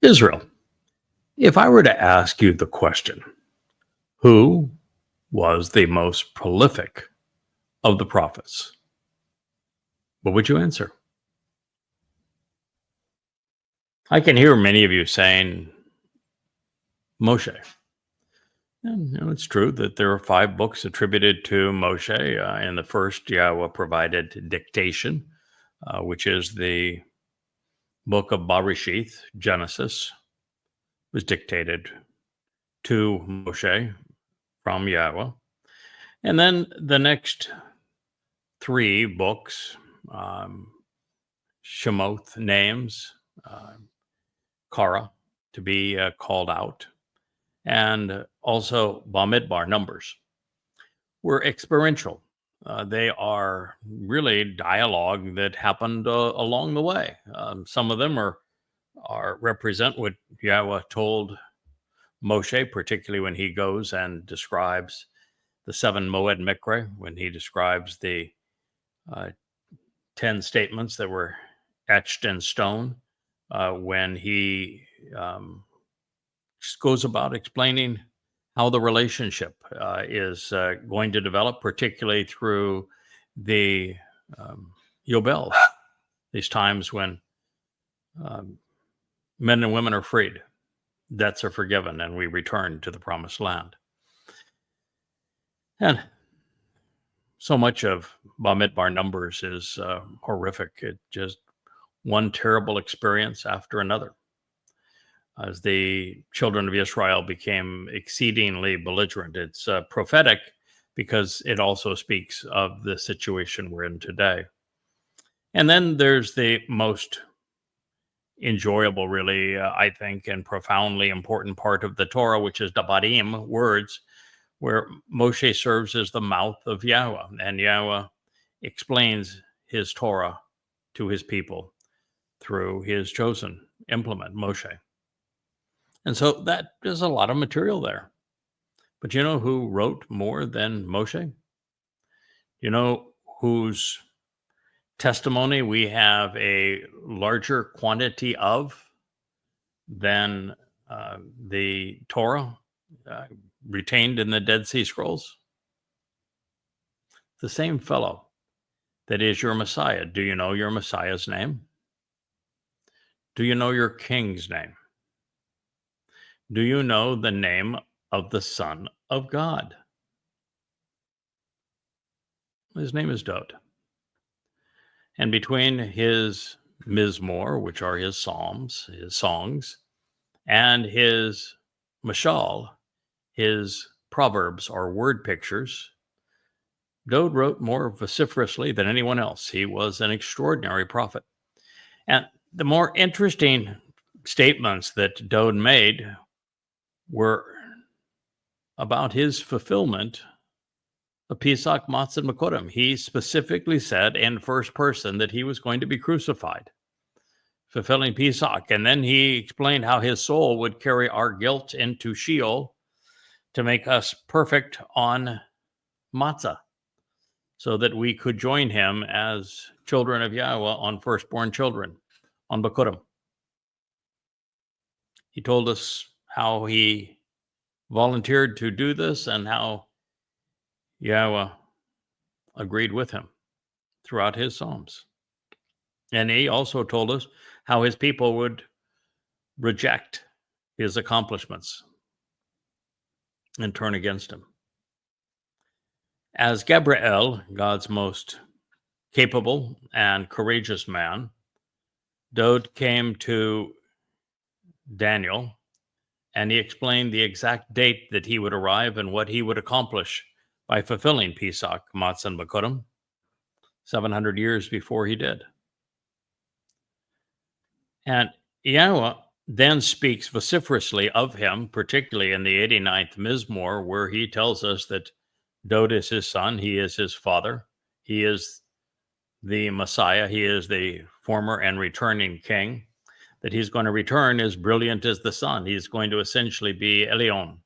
Israel, if I were to ask you the question, who was the most prolific of the prophets, what would you answer? I can hear many of you saying Moshe. And it's true that there are 5 books attributed to Moshe. In the first, Yahweh provided dictation, which is the book of Bereshith, Genesis, was dictated to Moshe from Yahweh. And then the next 3 books, Shemoth, names, Kara, to be called out, and also Bamidbar, numbers, were experiential. They are really dialogue that happened along the way. Some of them are represent what Yahweh told Moshe, particularly when he goes and describes the 7 Moed Mikre, when he describes the 10 statements that were etched in stone, when he just goes about explaining how the relationship is going to develop, particularly through the Yobels, these times when men and women are freed, debts are forgiven, and we return to the promised land. And so much of Bamidbar numbers is horrific. It just one terrible experience after another, as the children of Israel became exceedingly belligerent. It's prophetic because it also speaks of the situation we're in today. And then there's the most enjoyable, really, I think, and profoundly important part of the Torah, which is Devarim, words, where Moshe serves as the mouth of Yahweh, and Yahweh explains his Torah to his people through his chosen implement, Moshe. And so that is a lot of material there. But you know who wrote more than Moshe? You know whose testimony we have a larger quantity of than the Torah retained in the Dead Sea Scrolls? The same fellow that is your Messiah. Do you know your Messiah's name? Do you know your king's name? Do you know the name of the Son of God? His name is Dod. And between his Mizmor, which are his psalms, his songs, and his Mashal, his proverbs or word pictures, Dod wrote more vociferously than anyone else. He was an extraordinary prophet. And the more interesting statements that Dod made were about his fulfillment of Pesach, Matzah, and Makodim. He specifically said in first person that he was going to be crucified, fulfilling Pesach. And then he explained how his soul would carry our guilt into Sheol to make us perfect on Matzah, so that we could join him as children of Yahweh on firstborn children, on Makodim. He told us how he volunteered to do this and how Yahweh agreed with him throughout his Psalms. And he also told us how his people would reject his accomplishments and turn against him. As Gabriel, God's most capable and courageous man, Dod came to Daniel, and he explained the exact date that he would arrive and what he would accomplish by fulfilling Pesach, Matzah, and Makodim 700 years before he did. And Yahweh then speaks vociferously of him, particularly in the 89th Mizmor, where he tells us that Dod is his son, he is his father, he is the Messiah, he is the former and returning king, that he's going to return as brilliant as the sun. He's going to essentially be Elyon,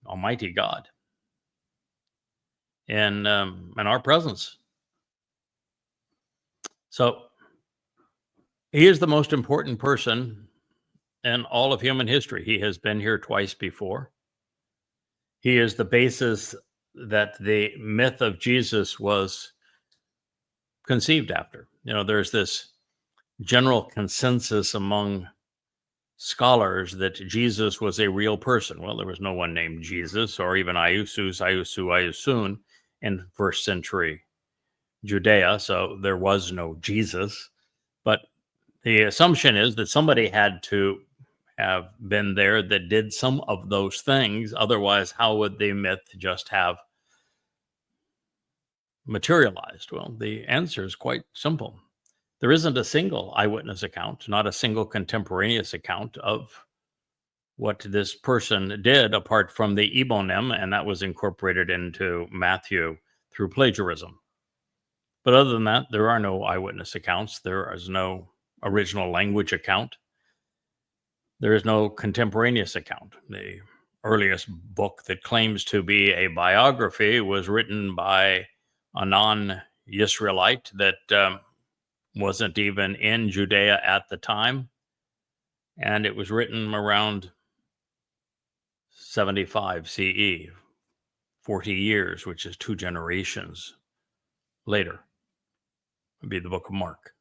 Almighty God, in our presence. So he is the most important person in all of human history. He has been here twice before. He is the basis that the myth of Jesus was conceived after. There's this general consensus among scholars that Jesus was a real person. Well, there was no one named Jesus or even Ayusun in first century Judea, so there was no Jesus. But the assumption is that somebody had to have been there that did some of those things. Otherwise, how would the myth just have materialized? Well, the answer is quite simple. There isn't a single eyewitness account, not a single contemporaneous account of what this person did apart from the Ebonim, and that was incorporated into Matthew through plagiarism. But other than that, there are no eyewitness accounts. There is no original language account. There is no contemporaneous account. The earliest book that claims to be a biography was written by a non-Israelite that wasn't even in Judea at the time. And it was written around 75 CE, 40 years, which is 2 generations later. Would be the book of Mark.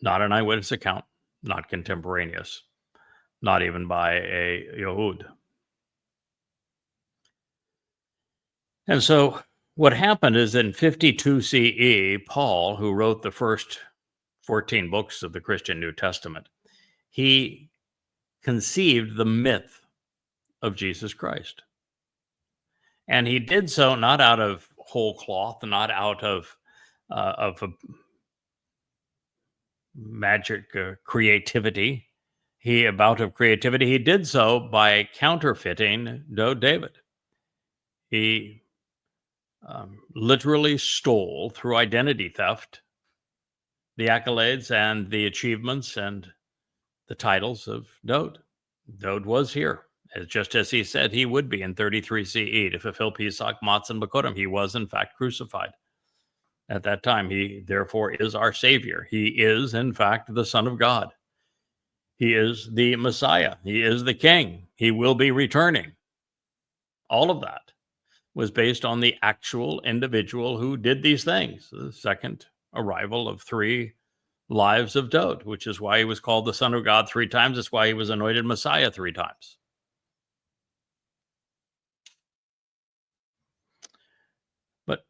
Not an eyewitness account, not contemporaneous, not even by a Yehud. And so what happened is in 52 CE, Paul, who wrote the first 14 books of the Christian New Testament, he conceived the myth of Jesus Christ. And he did so not out of whole cloth, not out of a magic creativity. He did so by counterfeiting David. He literally stole through identity theft the accolades and the achievements and the titles of Dode. Dode was here, just as he said he would be in 33 CE to fulfill Pesach, Matzah, Bakodim. He was in fact crucified at that time. He therefore is our Savior. He is in fact the Son of God. He is the Messiah. He is the King. He will be returning. All of that was based on the actual individual who did these things. The second arrival of 3 lives of Dode, which is why he was called the Son of God 3 times. That's why he was anointed Messiah 3 times. But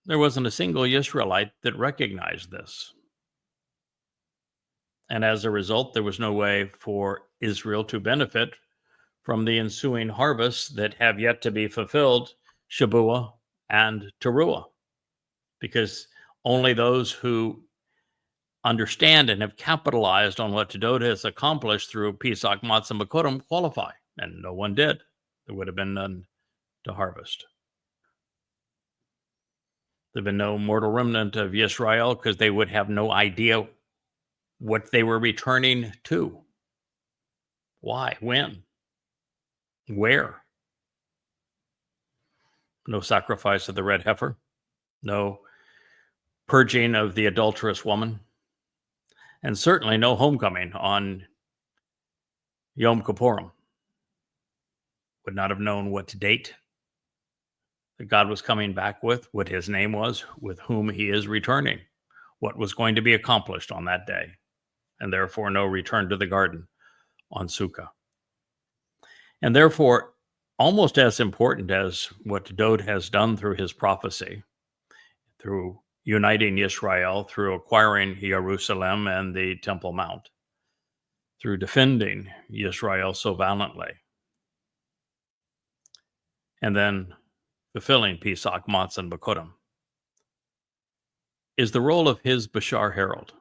there wasn't a single Israelite that recognized this. And as a result, there was no way for Israel to benefit from the ensuing harvests that have yet to be fulfilled, Shabuah and Towrah, because only those who understand and have capitalized on what Dode has accomplished through Pesach, Matzah, Bakodim qualify, and no one did. There would have been none to harvest. There have been no mortal remnant of Yisrael because they would have no idea what they were returning to. Why? When? Where? No sacrifice of the red heifer. No purging of the adulterous woman. And certainly no homecoming on Yom Kippurim. Would not have known what date that God was coming back with, what his name was, with whom he is returning, what was going to be accomplished on that day, and therefore no return to the garden on Sukkah. And therefore, almost as important as what Dode has done through his prophecy, through uniting Israel, through acquiring Jerusalem and the Temple Mount, through defending Israel so valiantly, and then fulfilling Pesach, Matzah, and Bakodim, is the role of his Bashar Herald.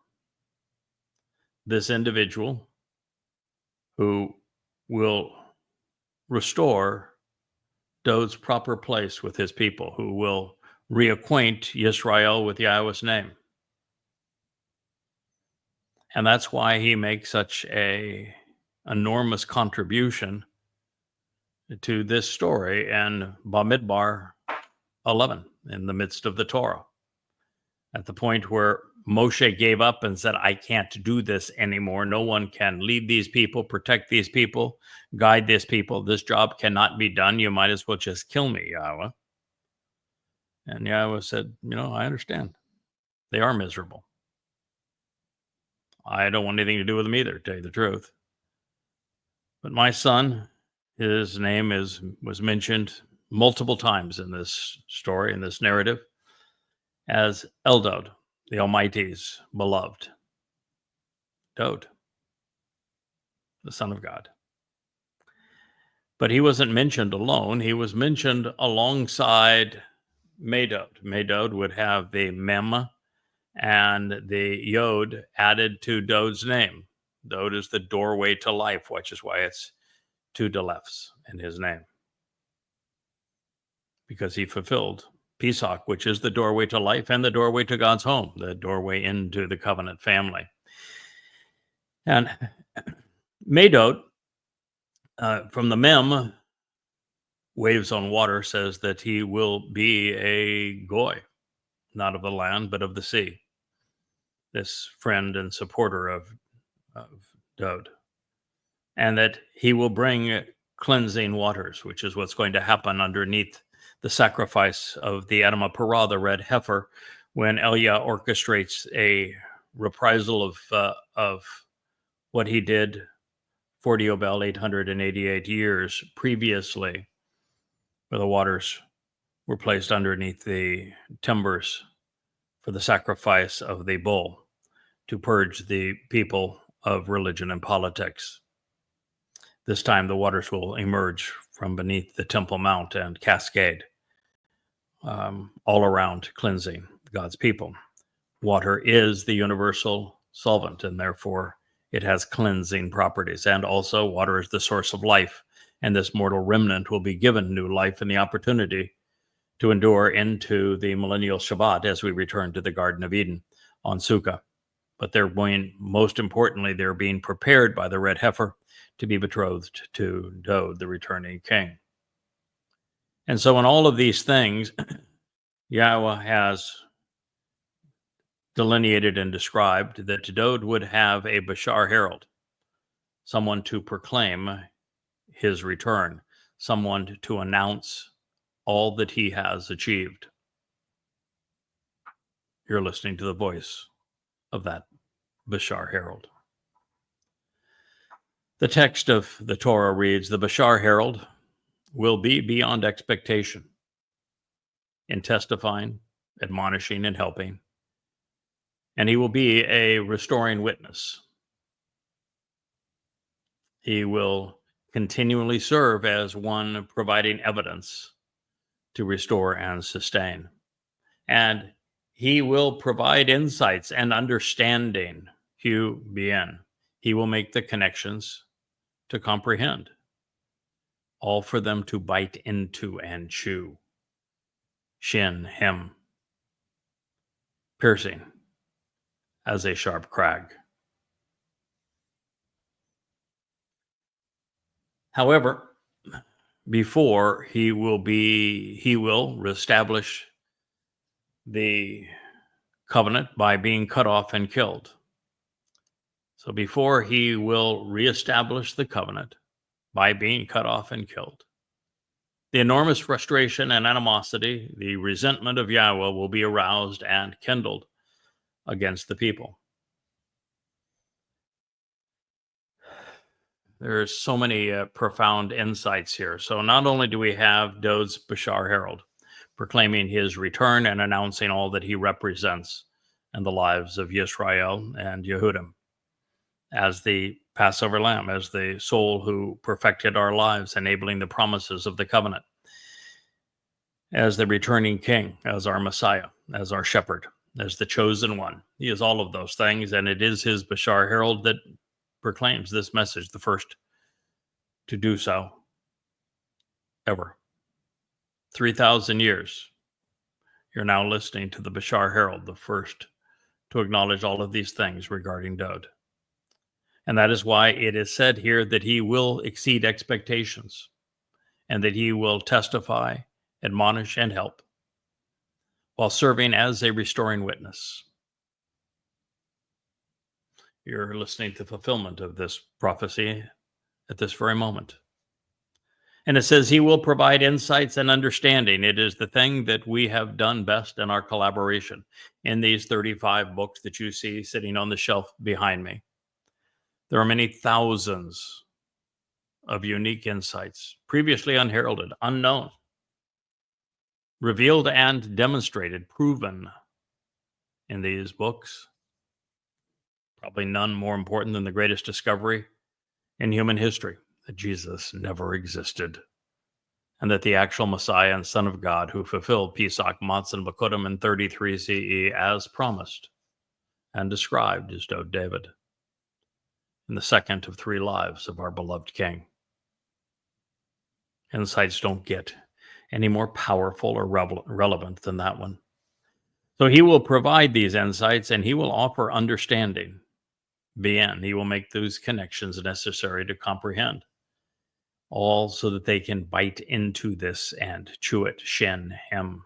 This individual who will restore Dode's proper place with his people, who will reacquaint Yisrael with Yahowah's name. And that's why he makes such a enormous contribution to this story in Bamidbar 11, in the midst of the Torah, at the point where Moshe gave up and said, I can't do this anymore. No one can lead these people, protect these people, guide these people. This job cannot be done. You might as well just kill me, Yahowah. And Yahowah said, I understand. They are miserable. I don't want anything to do with them either, to tell you the truth. But my son, his name was mentioned multiple times in this story, in this narrative, as Eldad, the Almighty's beloved. Dod, the Son of God. But he wasn't mentioned alone. He was mentioned alongside Medod. Medod would have the Mem and the Yod added to Dod's name. Dod is the doorway to life, which is why it's two Delefs in his name. Because he fulfilled Pesach, which is the doorway to life and the doorway to God's home, the doorway into the covenant family. And Medod, from the Mem, waves on water, says that he will be a goy, not of the land, but of the sea. This friend and supporter of Dod. And that he will bring cleansing waters, which is what's going to happen underneath the sacrifice of the Adamah Parah, the red heifer, when Elia orchestrates a reprisal of what he did 40 Obel, 888 years previously, where the waters were placed underneath the timbers for the sacrifice of the bull to purge the people of religion and politics. This time the waters will emerge from beneath the Temple Mount and cascade all around, cleansing God's people. Water is the universal solvent, and therefore it has cleansing properties. And also water is the source of life, and this mortal remnant will be given new life and the opportunity to endure into the millennial Shabat as we return to the Garden of Eden on Sukkah. But most importantly, they're being prepared by the red heifer to be betrothed to Dod, the returning king. And so in all of these things, Yahowah has delineated and described that Dod would have a Bashar herald, someone to proclaim his return, someone to announce all that he has achieved. You're listening to the voice of that Bashar herald. The text of the Torah reads, the Bashar herald will be beyond expectation in testifying, admonishing, and helping, and he will be a restoring witness. He will continually serve as one providing evidence to restore and sustain. And he will provide insights and understanding, Hu Bien. He will make the connections to comprehend, all for them to bite into and chew. Shin, him, piercing as a sharp crag. However, before he will reestablish the covenant by being cut off and killed. So before he will reestablish the covenant by being cut off and killed, the enormous frustration and animosity, the resentment of Yahowah will be aroused and kindled against the people. There's so many profound insights here. So not only do we have Dod's Bashar herald proclaiming his return and announcing all that he represents in the lives of Yisrael and Yehudim as the Passover lamb, as the soul who perfected our lives, enabling the promises of the covenant, as the returning king, as our Messiah, as our shepherd, as the chosen one. He is all of those things, and it is his Bashar herald that proclaims this message, the first to do so ever. 3,000 years, you're now listening to the Bashar herald, the first to acknowledge all of these things regarding Dod. And that is why it is said here that he will exceed expectations and that he will testify, admonish, and help while serving as a restoring witness. You're listening to the fulfillment of this prophecy at this very moment. And it says he will provide insights and understanding. It is the thing that we have done best in our collaboration in these 35 books that you see sitting on the shelf behind me. There are many thousands of unique insights, previously unheralded, unknown, revealed and demonstrated, proven in these books. Probably none more important than the greatest discovery in human history, that Jesus never existed, and that the actual Messiah and Son of God who fulfilled Pesach, Matzah, and Bakudim in 33 CE as promised and described is David in the second of three lives of our beloved King. Insights don't get any more powerful or relevant than that one. So he will provide these insights and he will offer understanding. He will make those connections necessary to comprehend, all so that they can bite into this and chew it, shin, hem,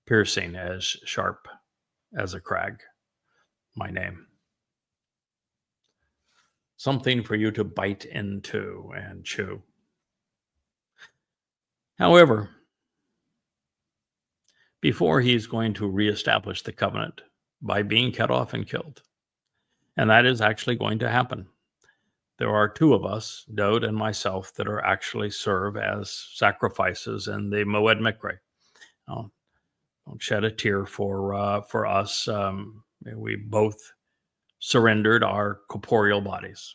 piercing as sharp as a crag. My name. Something for you to bite into and chew. However, before he's going to reestablish the covenant by being cut off and killed, and that is actually going to happen. There are two of us, Dode and myself, that are actually serve as sacrifices in the Moed Mikre. Don't shed a tear for us. We both surrendered our corporeal bodies,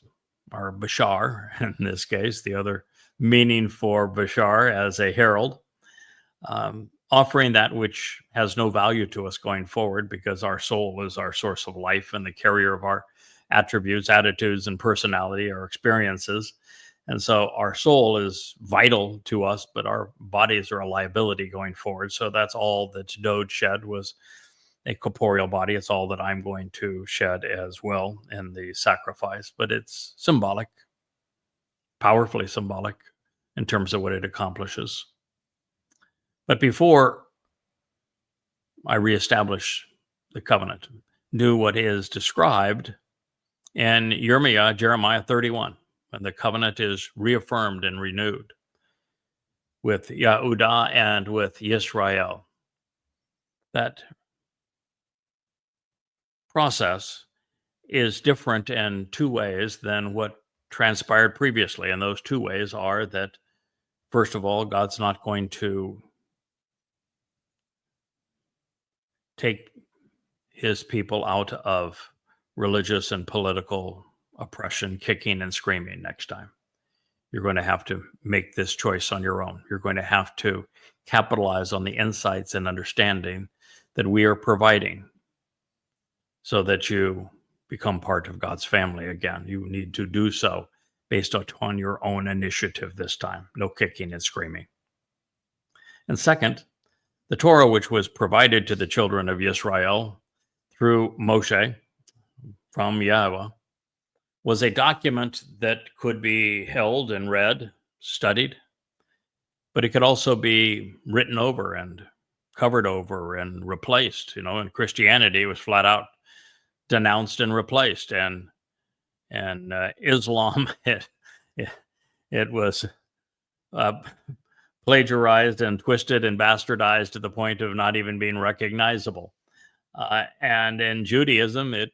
our Bashar, in this case, the other meaning for Bashar as a herald, offering that which has no value to us going forward, because our soul is our source of life and the carrier of our attributes, attitudes, and personality, our experiences. And so our soul is vital to us, but our bodies are a liability going forward. So that's all that Dode shed, was a corporeal body. It's all that I'm going to shed as well in the sacrifice. But it's symbolic, powerfully symbolic in terms of what it accomplishes. But before I reestablish the covenant, do what is described in Jeremiah 31, when the covenant is reaffirmed and renewed with Yehudah and with Yisrael. That process is different in two ways than what transpired previously. And those two ways are that, first of all, God's not going to take his people out of religious and political oppression, kicking and screaming next time. You're going to have to make this choice on your own. You're going to have to capitalize on the insights and understanding that we are providing so that you become part of God's family again. You need to do so based on your own initiative this time. No kicking and screaming. And second, the Torah, which was provided to the children of Yisrael through Moshe from Yahowah, was a document that could be held and read, studied, but it could also be written over and covered over and replaced. In Christianity, it was flat out denounced and replaced, and Islam, it was plagiarized and twisted and bastardized to the point of not even being recognizable. And in Judaism, it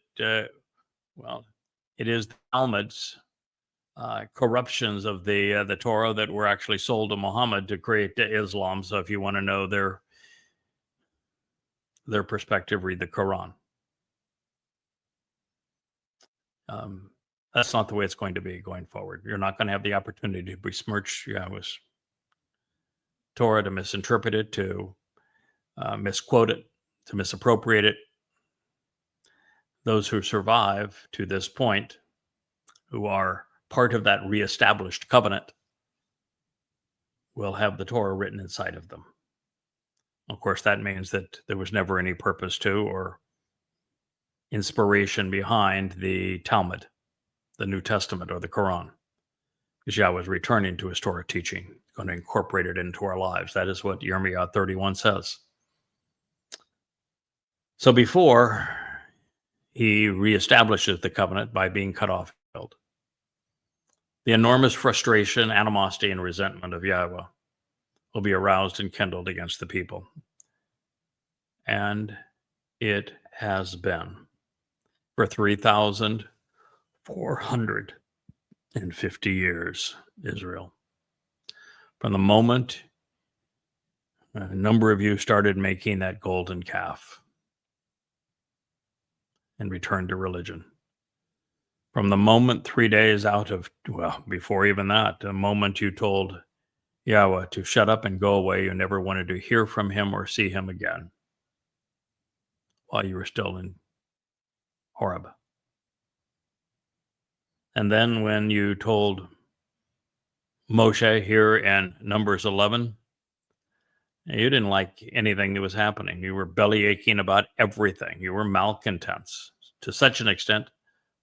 is the Talmud's corruptions of the Torah that were actually sold to Muhammad to create Islam. So if you want to know their perspective, read the Quran. That's not the way it's going to be going forward. You're not going to have the opportunity to besmirch Yahweh's Torah, to misinterpret it, to misquote it, to misappropriate it. Those who survive to this point, who are part of that reestablished covenant, will have the Torah written inside of them. Of course, that means that there was never any purpose to or inspiration behind the Talmud, the New Testament, or the Quran, because Yahweh is returning to his Torah teaching, going to incorporate it into our lives. That is what Jeremiah 31 says. So before he reestablishes the covenant by being cut off and killed. The enormous frustration, animosity, and resentment of Yahweh will be aroused and kindled against the people. And it has been for 3,450 years, Israel. From the moment a number of you started making that golden calf and returned to religion. From the moment 3 days out of, well, before even that, the moment you told Yahweh to shut up and go away, you never wanted to hear from him or see him again while you were still in Horeb. And then when you told Moshe here in Numbers 11, you didn't like anything that was happening. You were belly aching about everything. You were malcontents to such an extent.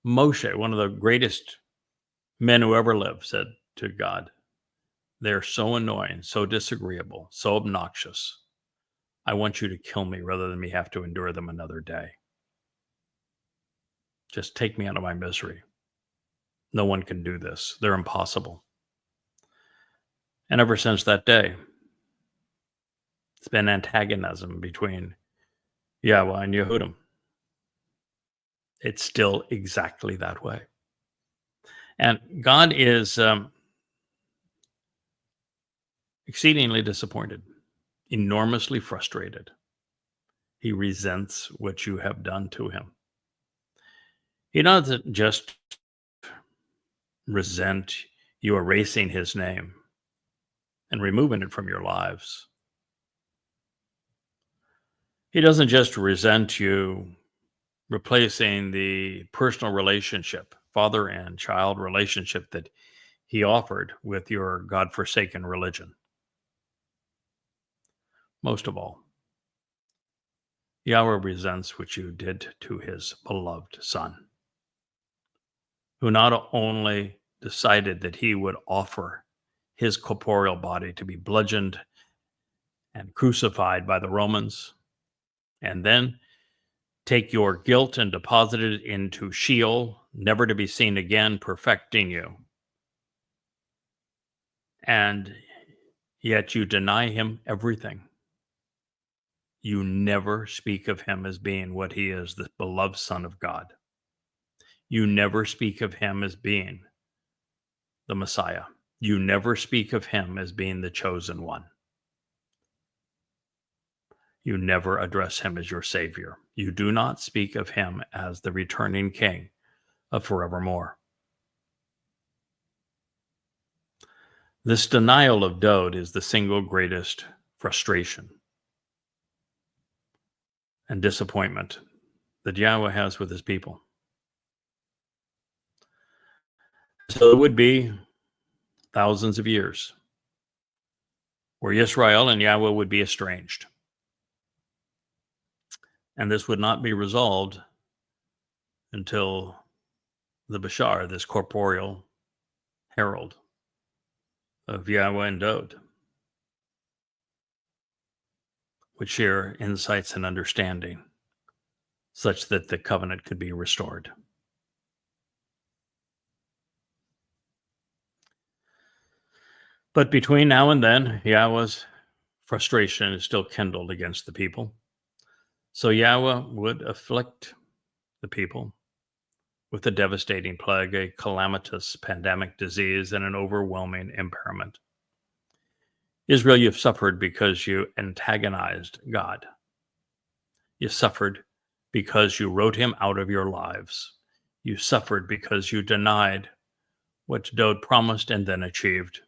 Moshe, one of the greatest men who ever lived, said to God, "They're so annoying, so disagreeable, so obnoxious. I want you to kill me rather than me have to endure them another day. Just take me out of my misery. No one can do this. They're impossible." And ever since that day, it's been antagonism between Yahweh and Yehudim. It's still exactly that way. And God is exceedingly disappointed, enormously frustrated. He resents what you have done to him. He doesn't just resent you erasing his name and removing it from your lives. He doesn't just resent you replacing the personal relationship, father and child relationship that he offered with your God-forsaken religion. Most of all, Yahweh resents what you did to his beloved son, who not only decided that he would offer his corporeal body to be bludgeoned and crucified by the Romans, and then take your guilt and deposit it into Sheol, never to be seen again, perfecting you. And yet you deny him everything. You never speak of him as being what he is, the beloved Son of God. You never speak of him as being the Messiah. You never speak of him as being the chosen one. You never address him as your Savior. You do not speak of him as the returning King of forevermore. This denial of Dod is the single greatest frustration and disappointment that Yahweh has with his people. So it would be thousands of years where Israel and Yahweh would be estranged. And this would not be resolved until the Bashar, this corporeal herald of Yahweh and Dod, would share insights and understanding such that the covenant could be restored. But between now and then, Yahweh's frustration is still kindled against the people. So Yahweh would afflict the people with a devastating plague, a calamitous pandemic disease, and an overwhelming impairment. Israel, you've suffered because you antagonized God. You suffered because you wrote him out of your lives. You suffered because you denied what Dod promised and then achieved.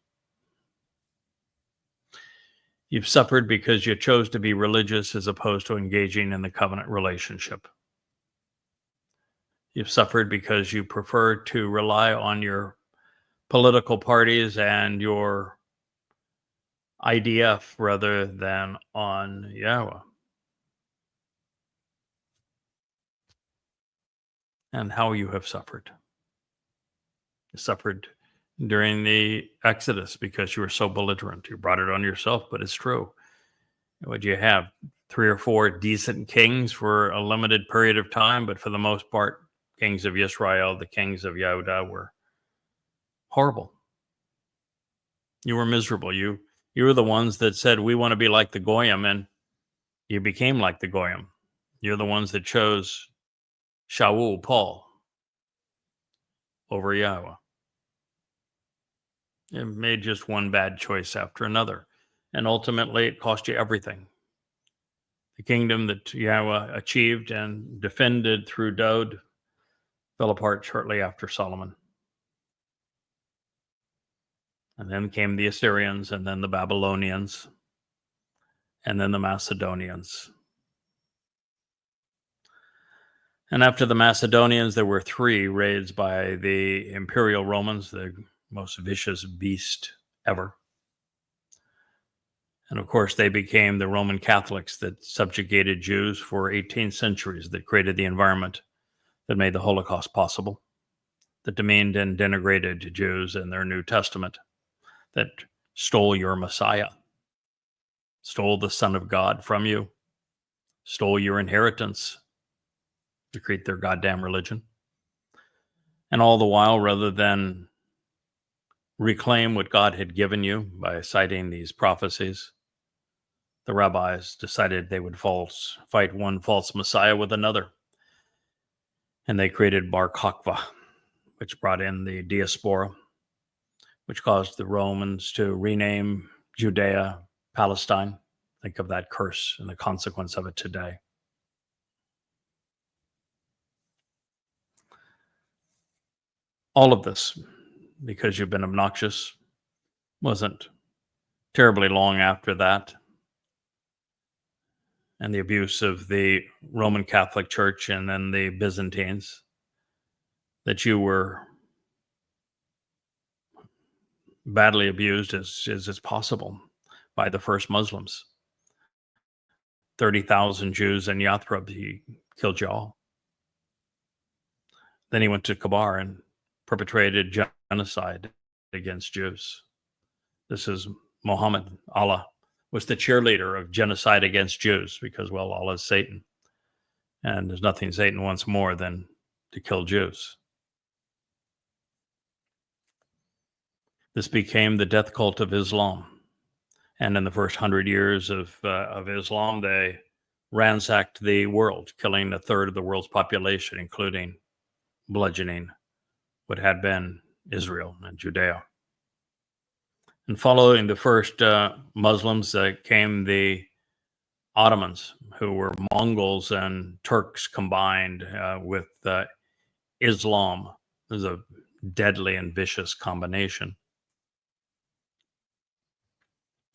You've suffered because you chose to be religious as opposed to engaging in the covenant relationship. You've suffered because you prefer to rely on your political parties and your IDF rather than on Yahweh. And how you have suffered. You suffered during the Exodus because you were so belligerent. You brought it on yourself, but it's true. What you have 3 or 4 decent kings for a limited period of time, but for the most part, kings of Israel, the kings of Yehuda, were horrible. You were miserable. You were the ones that said, we want to be like the Goyim, and you became like the Goyim. You're the ones that chose Shaul, Paul, over Yahowah. It made just one bad choice after another. And ultimately, it cost you everything. The kingdom that Yahowah achieved and defended through Daud fell apart shortly after Solomon. And then came the Assyrians, and then the Babylonians, and then the Macedonians. And after the Macedonians, there were 3 raids by the Imperial Romans, the most vicious beast ever. And of course, they became the Roman Catholics that subjugated Jews for 18 centuries, that created the environment that made the Holocaust possible, that demeaned and denigrated Jews in their New Testament, that stole your Messiah, stole the Son of God from you, stole your inheritance to create their goddamn religion. And all the while, rather than reclaim what God had given you by citing these prophecies, the rabbis decided they would fight one false Messiah with another. And they created Bar Kokhba, which brought in the diaspora, which caused the Romans to rename Judea Palestine. Think of that curse and the consequence of it today. All of this, because you've been obnoxious, wasn't terribly long after that. And the abuse of the Roman Catholic Church and then the Byzantines, that you were badly abused as is possible by the first Muslims. 30,000 Jews in Yathrib, he killed you all. Then he went to Kabar and perpetrated genocide against Jews. This is Muhammad. Allah was the cheerleader of genocide against Jews because, well, Allah is Satan. And there's nothing Satan wants more than to kill Jews. This became the death cult of Islam. And in the first 100 years of Islam, they ransacked the world, killing a third of the world's population, including bludgeoning what had been Israel and Judea. And following the first Muslims came the Ottomans, who were Mongols and Turks combined with Islam. It was a deadly and vicious combination.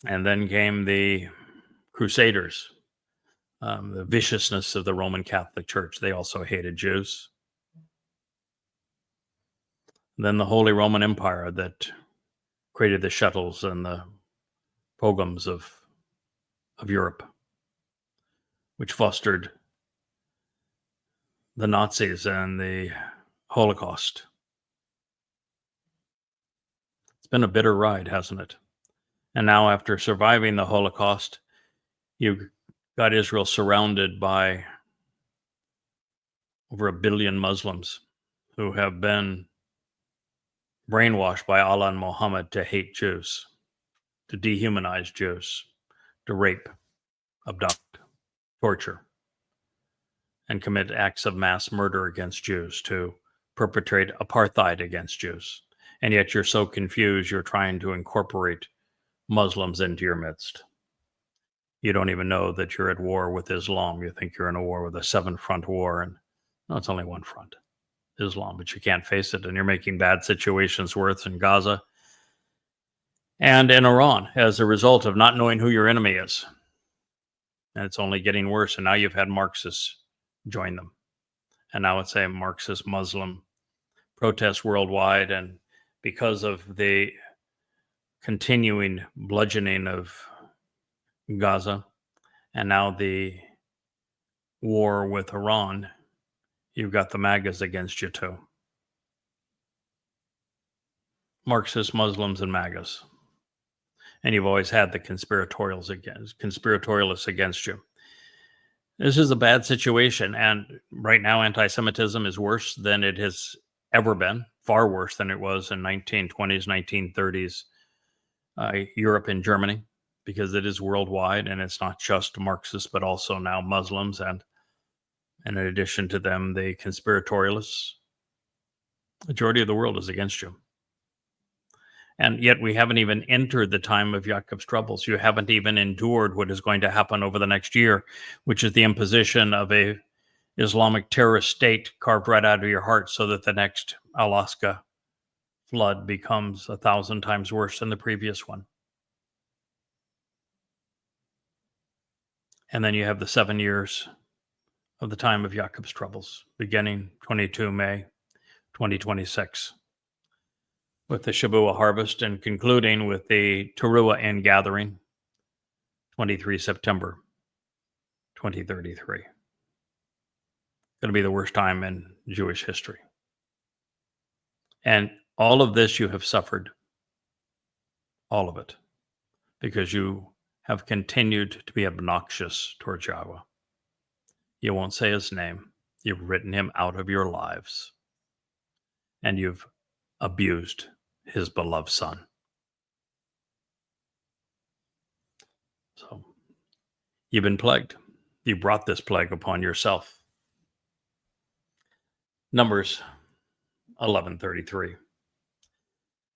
And then came the Crusaders, the viciousness of the Roman Catholic Church. They also hated Jews. Then the Holy Roman Empire that created the shuttles and the pogroms of Europe, which fostered the Nazis and the Holocaust. It's been a bitter ride, hasn't it? And now, after surviving the Holocaust, you've got Israel surrounded by over 1 billion Muslims who have been brainwashed by Allah and Muhammad to hate Jews, to dehumanize Jews, to rape, abduct, torture, and commit acts of mass murder against Jews, to perpetrate apartheid against Jews. And yet you're so confused, you're trying to incorporate Muslims into your midst. You don't even know that you're at war with Islam. You think you're in a war with a 7-front war, and no, it's only one front, Islam, but you can't face it, and you're making bad situations worse in Gaza and in Iran as a result of not knowing who your enemy is. And it's only getting worse, and now you've had Marxists join them. And now it's a Marxist Muslim protest worldwide, and because of the continuing bludgeoning of Gaza and now the war with Iran, you've got the MAGAs against you too. Marxist Muslims and MAGAs. And you've always had the conspiratorialists against you. This is a bad situation. And right now, anti-Semitism is worse than it has ever been, far worse than it was in 1920s, 1930s, Europe and Germany, because it is worldwide and it's not just Marxists, but also now Muslims. And in addition to them, the conspiratorialists. Majority of the world is against you. And yet we haven't even entered the time of Jacob's troubles. You haven't even endured what is going to happen over the next year, which is the imposition of a Islamic terrorist state carved right out of your heart, so that the next Alaska flood becomes 1,000 times worse than the previous one. And then you have the 7 years of the time of Jacob's troubles, beginning 22 May 2026. With the Shabuah harvest and concluding with the Teruah ingathering, 23 September 2033. Going to be the worst time in Jewish history. And all of this you have suffered, all of it, because you have continued to be obnoxious towards Yahweh. You won't say his name. You've written him out of your lives. And you've abused his beloved son. So you've been plagued. You brought this plague upon yourself. Numbers 11:33.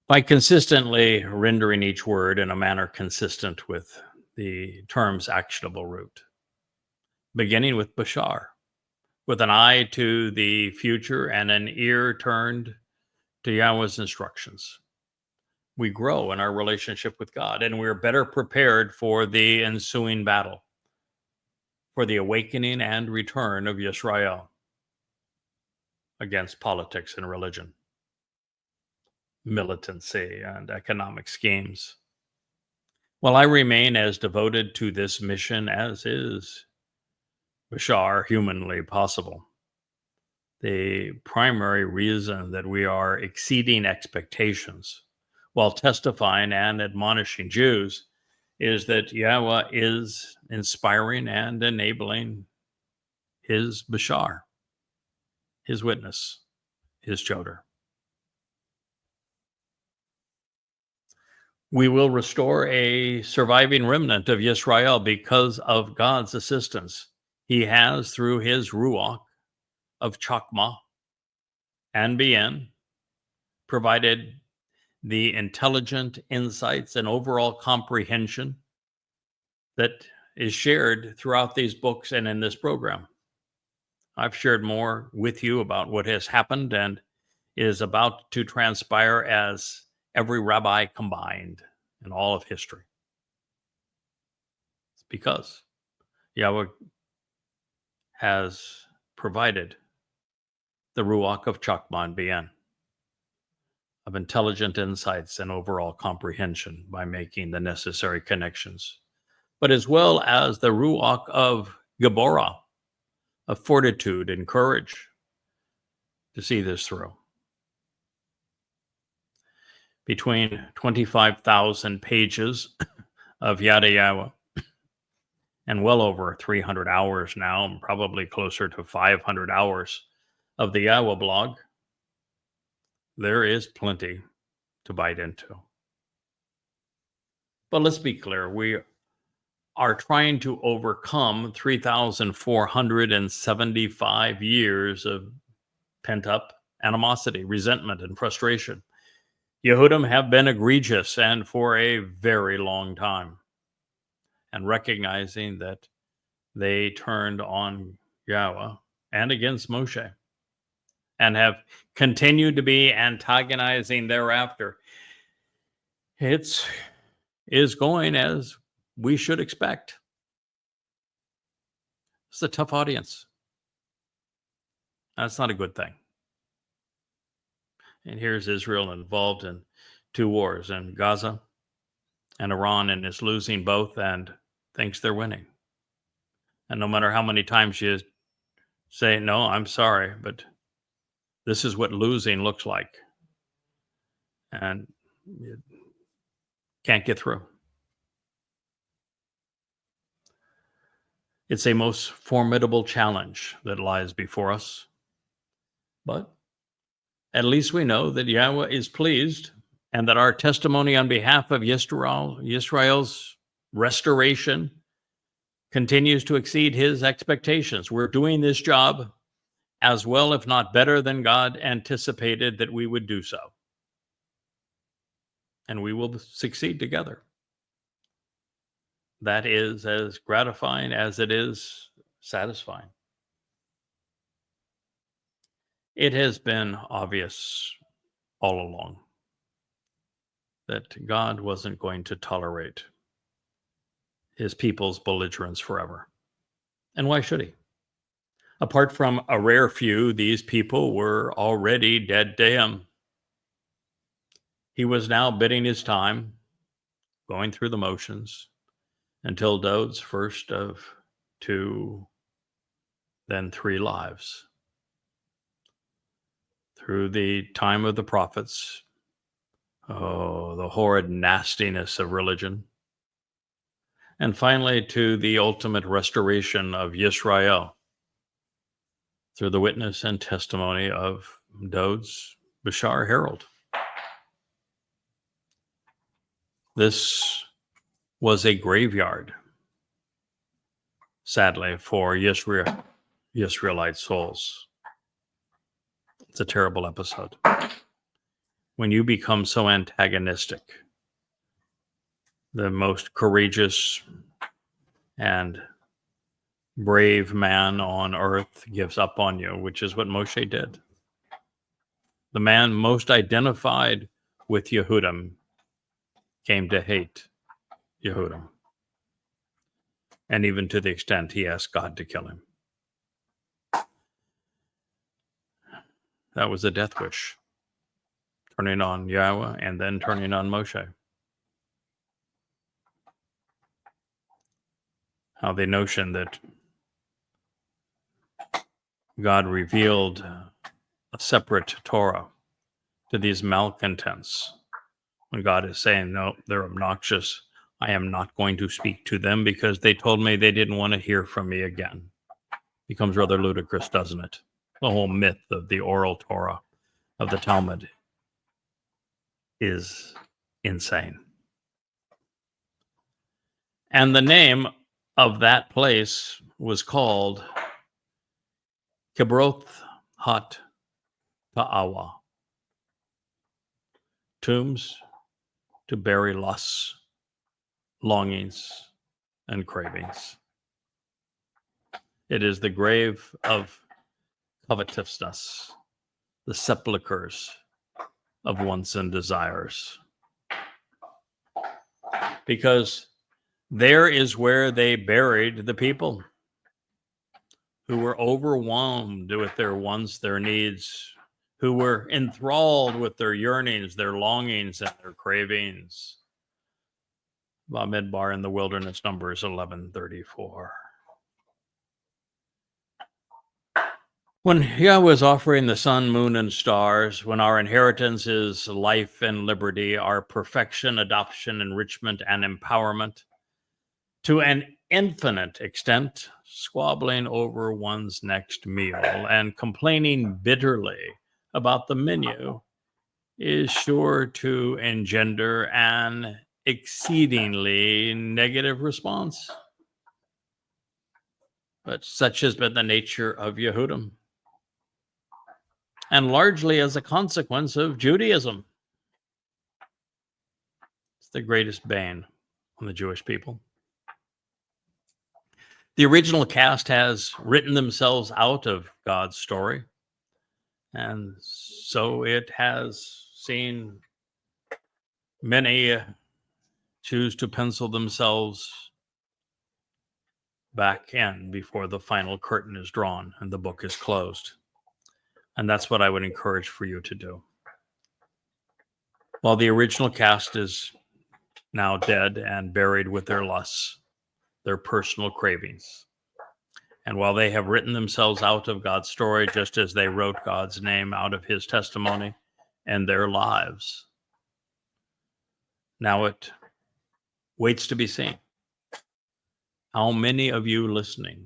By consistently rendering each word in a manner consistent with the term's actionable root, beginning with Bashar, with an eye to the future and an ear turned to Yahweh's instructions, we grow in our relationship with God, and we're better prepared for the ensuing battle, for the awakening and return of Yisrael against politics and religion, militancy, and economic schemes. While I remain as devoted to this mission as is Bashar humanly possible, the primary reason that we are exceeding expectations while testifying and admonishing Jews is that Yahweh is inspiring and enabling his Bashar, his witness, his Choter. We will restore a surviving remnant of Yisrael because of God's assistance. He has, through his Ruach of Chakmah and Bien, provided the intelligent insights and overall comprehension that is shared throughout these books and in this program. I've shared more with you about what has happened and is about to transpire as every rabbi combined in all of history. It's because Yahweh has provided the Ruach of Chakmah and Bien, of intelligent insights and overall comprehension by making the necessary connections, but as well as the Ruach of Geborah, of fortitude and courage to see this through. Between 25,000 pages of Yada Yahowah and well over 300 hours now, and probably closer to 500 hours of the Yahowah blog, there is plenty to bite into. But let's be clear, we are trying to overcome 3,475 years of pent-up animosity, resentment, and frustration. Yehudim have been egregious and for a very long time. And recognizing that they turned on Yahweh and against Moshe and have continued to be antagonizing thereafter, it is going as we should expect. It's a tough audience. That's not a good thing. And here's Israel involved in 2 wars, in Gaza and Iran, and is losing both and thinks they're winning. And no matter how many times you say, no, I'm sorry, but this is what losing looks like. And you can't get through. It's a most formidable challenge that lies before us. But at least we know that Yahweh is pleased and that our testimony on behalf of Yisrael's restoration continues to exceed his expectations. We're doing this job as well, if not better, than God anticipated that we would do so. And we will succeed together. That is as gratifying as it is satisfying. It has been obvious all along that God wasn't going to tolerate his people's belligerence forever. And why should he? Apart from a rare few, these people were already dead to him. He was now biding his time, going through the motions, until Daud's first of 2, then 3 lives. Through the time of the prophets, the horrid nastiness of religion, and finally to the ultimate restoration of Yisrael through the witness and testimony of Daud's Bashar Herald. This was a graveyard, sadly, for Yisraelite souls. It's a terrible episode. When you become so antagonistic, the most courageous and brave man on earth gives up on you, which is what Moshe did. The man most identified with Yehudim came to hate Yehudim, and even to the extent he asked God to kill him. That was a death wish, turning on Yahweh and then turning on Moshe. How the notion that God revealed a separate Torah to these malcontents, when God is saying, no, they're obnoxious, I am not going to speak to them because they told me they didn't want to hear from me again. Becomes rather ludicrous, doesn't it? The whole myth of the oral Torah of the Talmud is insane. And the name of that place was called Kibroth Hat Ta'awa, tombs to bury lusts, longings, and cravings. It is the grave of covetousness, the sepulchres of wants and desires. Because there is where they buried the people who were overwhelmed with their wants, their needs, who were enthralled with their yearnings, their longings, and their cravings. Bamidbar in the wilderness, Numbers 11:34. When Yahweh is offering the sun, moon, and stars, when our inheritance is life and liberty, our perfection, adoption, enrichment, and empowerment, to an infinite extent, squabbling over one's next meal and complaining bitterly about the menu is sure to engender an exceedingly negative response. But such has been the nature of Yehudim, and largely as a consequence of Judaism. It's the greatest bane on the Jewish people. The original cast has written themselves out of God's story, and so it has seen many choose to pencil themselves back in before the final curtain is drawn and the book is closed. And that's what I would encourage for you to do. While the original cast is now dead and buried with their lusts, their personal cravings, and while they have written themselves out of God's story, just as they wrote God's name out of his testimony and their lives, now it waits to be seen How many of you listening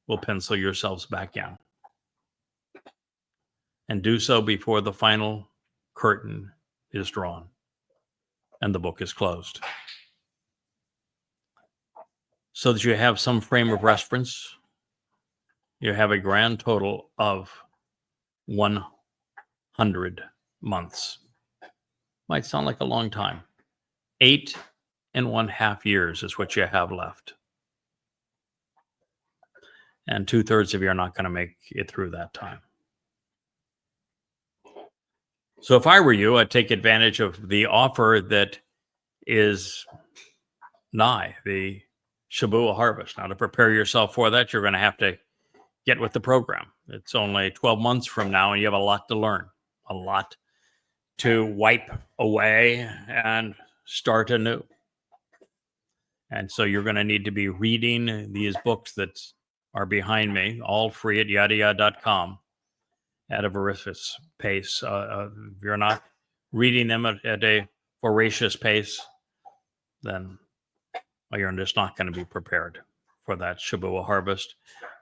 will pencil yourselves back in? And do so before the final curtain is drawn and the book is closed, so that you have some frame of reference. You have a grand total of 100 months. Might sound like a long time. 8.5 years is what you have left. And 2/3 of you are not going to make it through that time. So if I were you, I'd take advantage of the offer that is nigh, the Shabuah harvest. Now, to prepare yourself for that, you're going to have to get with the program. It's only 12 months from now, and you have a lot to learn, a lot to wipe away and start anew. And so you're going to need to be reading these books that are behind me, all free at YAHOWAH.com at a voracious pace. If you're not reading them at a voracious pace, then you're just not going to be prepared for that Shabuah harvest.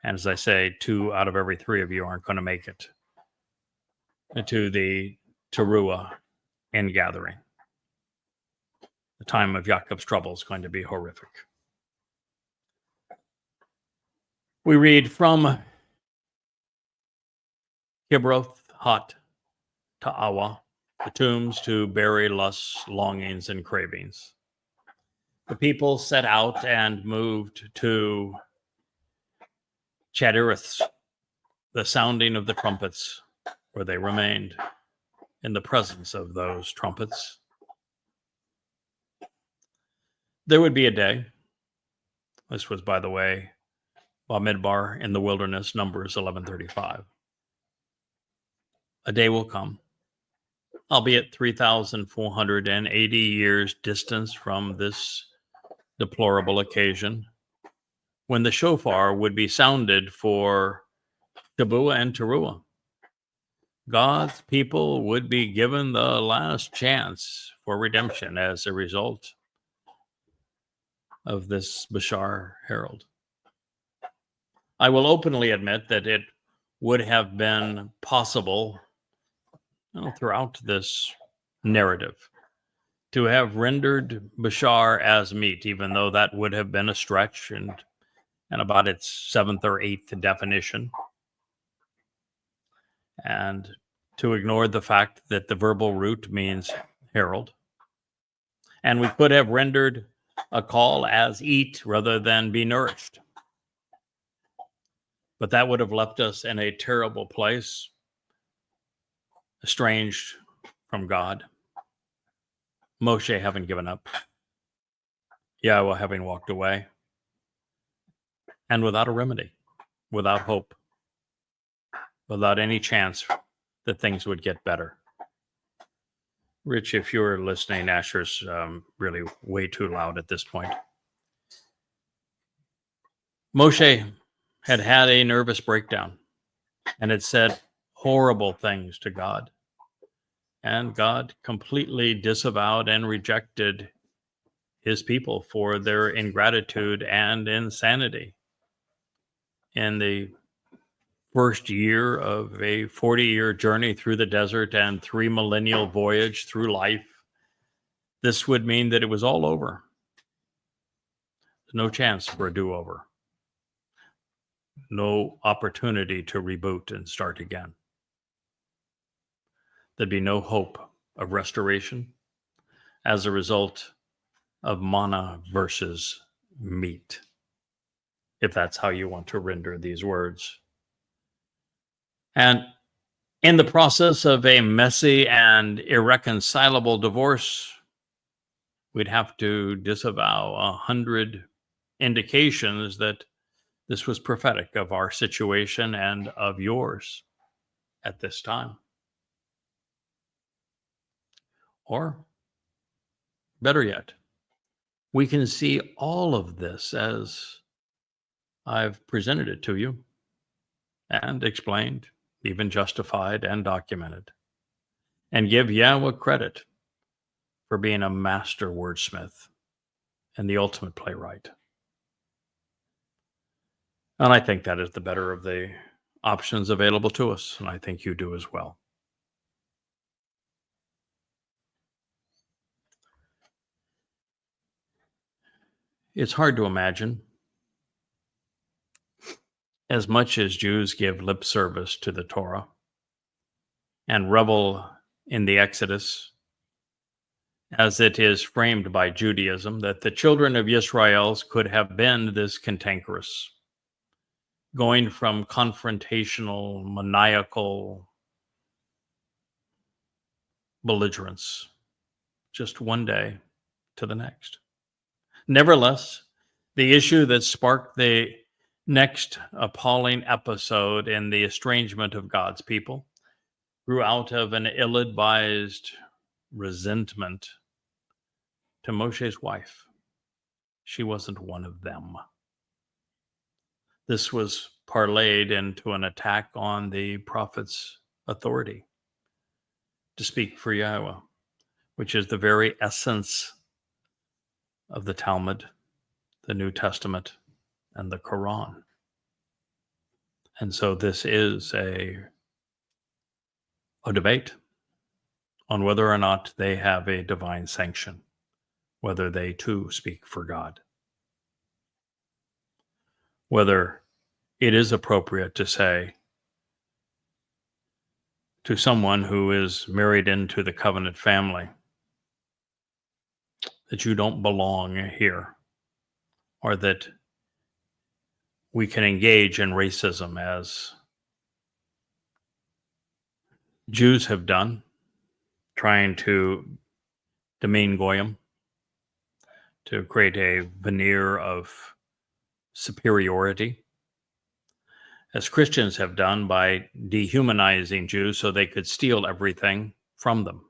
And as I say, 2 out of every 3 of you aren't going to make it to the Towrah ingathering. The time of Yaakov's trouble is going to be horrific. We read from Kibroth Hot to Awa, the tombs to bury lusts, longings, and cravings. The people set out and moved to Choter, the sounding of the trumpets, where they remained in the presence of those trumpets. There would be a day. This was, by the way, Bamidbar in the wilderness, Numbers 11:35. A day will come, albeit 3,480 years distance from this deplorable occasion, when the shofar would be sounded for Shabuah and Towrah. God's people would be given the last chance for redemption as a result of this Bashar herald. I will openly admit that it would have been possible throughout this narrative to have rendered Bashar as meat, even though that would have been a stretch and about its 7th or 8th definition. And to ignore the fact that the verbal root means herald. And we could have rendered a call as eat rather than be nourished. But that would have left us in a terrible place, estranged from God. Moshe having given up, Yahowah having walked away, and without a remedy, without hope, without any chance that things would get better. Rich, if you're listening, Asher's really way too loud at this point. Moshe had had a nervous breakdown and had said horrible things to God. And God completely disavowed and rejected his people for their ingratitude and insanity. In the first year of a 40-year journey through the desert and 3 millennial voyage through life, this would mean that it was all over. No chance for a do-over. No opportunity to reboot and start again. There'd be no hope of restoration as a result of manna versus meat, if that's how you want to render these words. And in the process of a messy and irreconcilable divorce, we'd have to disavow 100 indications that this was prophetic of our situation and of yours at this time. Or, better yet, we can see all of this as I've presented it to you and explained, even justified and documented, and give Yahowah credit for being a master wordsmith and the ultimate playwright. And I think that is the better of the options available to us, and I think you do as well. It's hard to imagine, as much as Jews give lip service to the Torah and revel in the Exodus as it is framed by Judaism, that the children of Israel could have been this cantankerous, going from confrontational, maniacal belligerence just one day to the next. Nevertheless, the issue that sparked the next appalling episode in the estrangement of God's people grew out of an ill-advised resentment to Moshe's wife. She wasn't one of them. This was parlayed into an attack on the prophet's authority to speak for Yahweh, which is the very essence of the Talmud, the New Testament, and the Quran. And so this is a debate on whether or not they have a divine sanction, whether they too speak for God, whether it is appropriate to say to someone who is married into the covenant family that you don't belong here, or that we can engage in racism as Jews have done, trying to demean Goyim, to create a veneer of superiority, as Christians have done by dehumanizing Jews so they could steal everything from them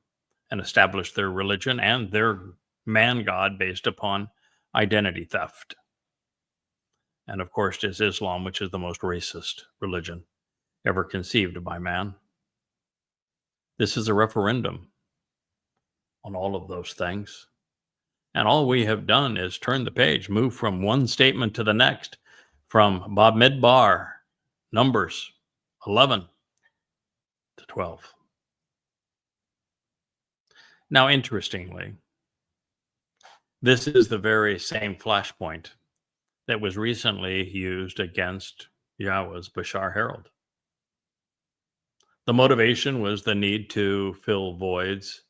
and establish their religion and their man god based upon identity theft. And of course, is Islam, which is the most racist religion ever conceived by man. This is a referendum on all of those things. And all we have done is turn the page, move from one statement to the next, from Bamidbar, Numbers 11 to 12. Now, interestingly, this is the very same flashpoint that was recently used against Yahweh's Bashar Herald. The motivation was the need to fill voids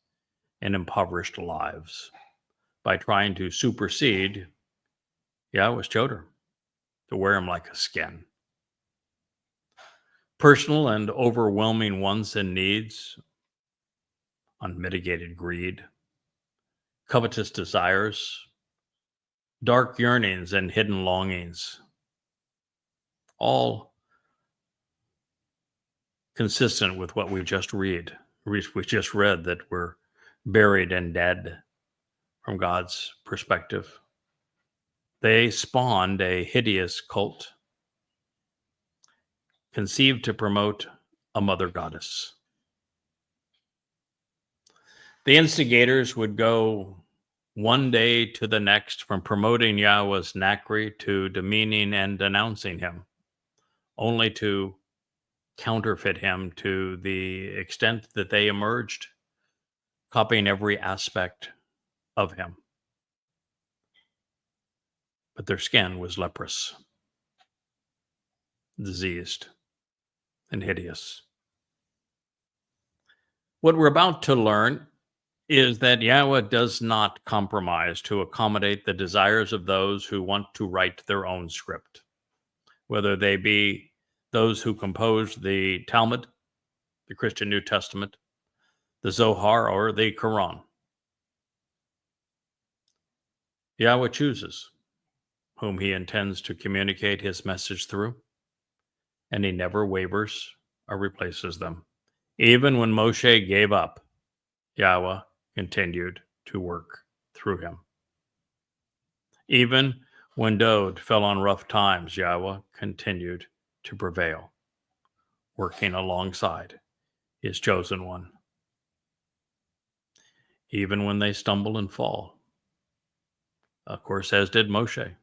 in impoverished lives by trying to supersede Yahweh's Choter, to wear him like a skin. Personal and overwhelming wants and needs, unmitigated greed, covetous desires, dark yearnings and hidden longings, all consistent with what we just read. We just read that we're buried and dead from God's perspective. They spawned a hideous cult conceived to promote a mother goddess. The instigators would go one day to the next from promoting Yahweh's Nakri to demeaning and denouncing him, only to counterfeit him to the extent that they emerged, copying every aspect of him. But their skin was leprous, diseased, and hideous. What we're about to learn is that Yahweh does not compromise to accommodate the desires of those who want to write their own script, whether they be those who composed the Talmud, the Christian New Testament, the Zohar, or the Quran. Yahweh chooses whom he intends to communicate his message through, and he never wavers or replaces them. Even when Moshe gave up, Yahweh continued to work through him. Even when Dode fell on rough times, Yahweh continued to prevail, working alongside his chosen one. Even when they stumble and fall, of course, as did Moshe,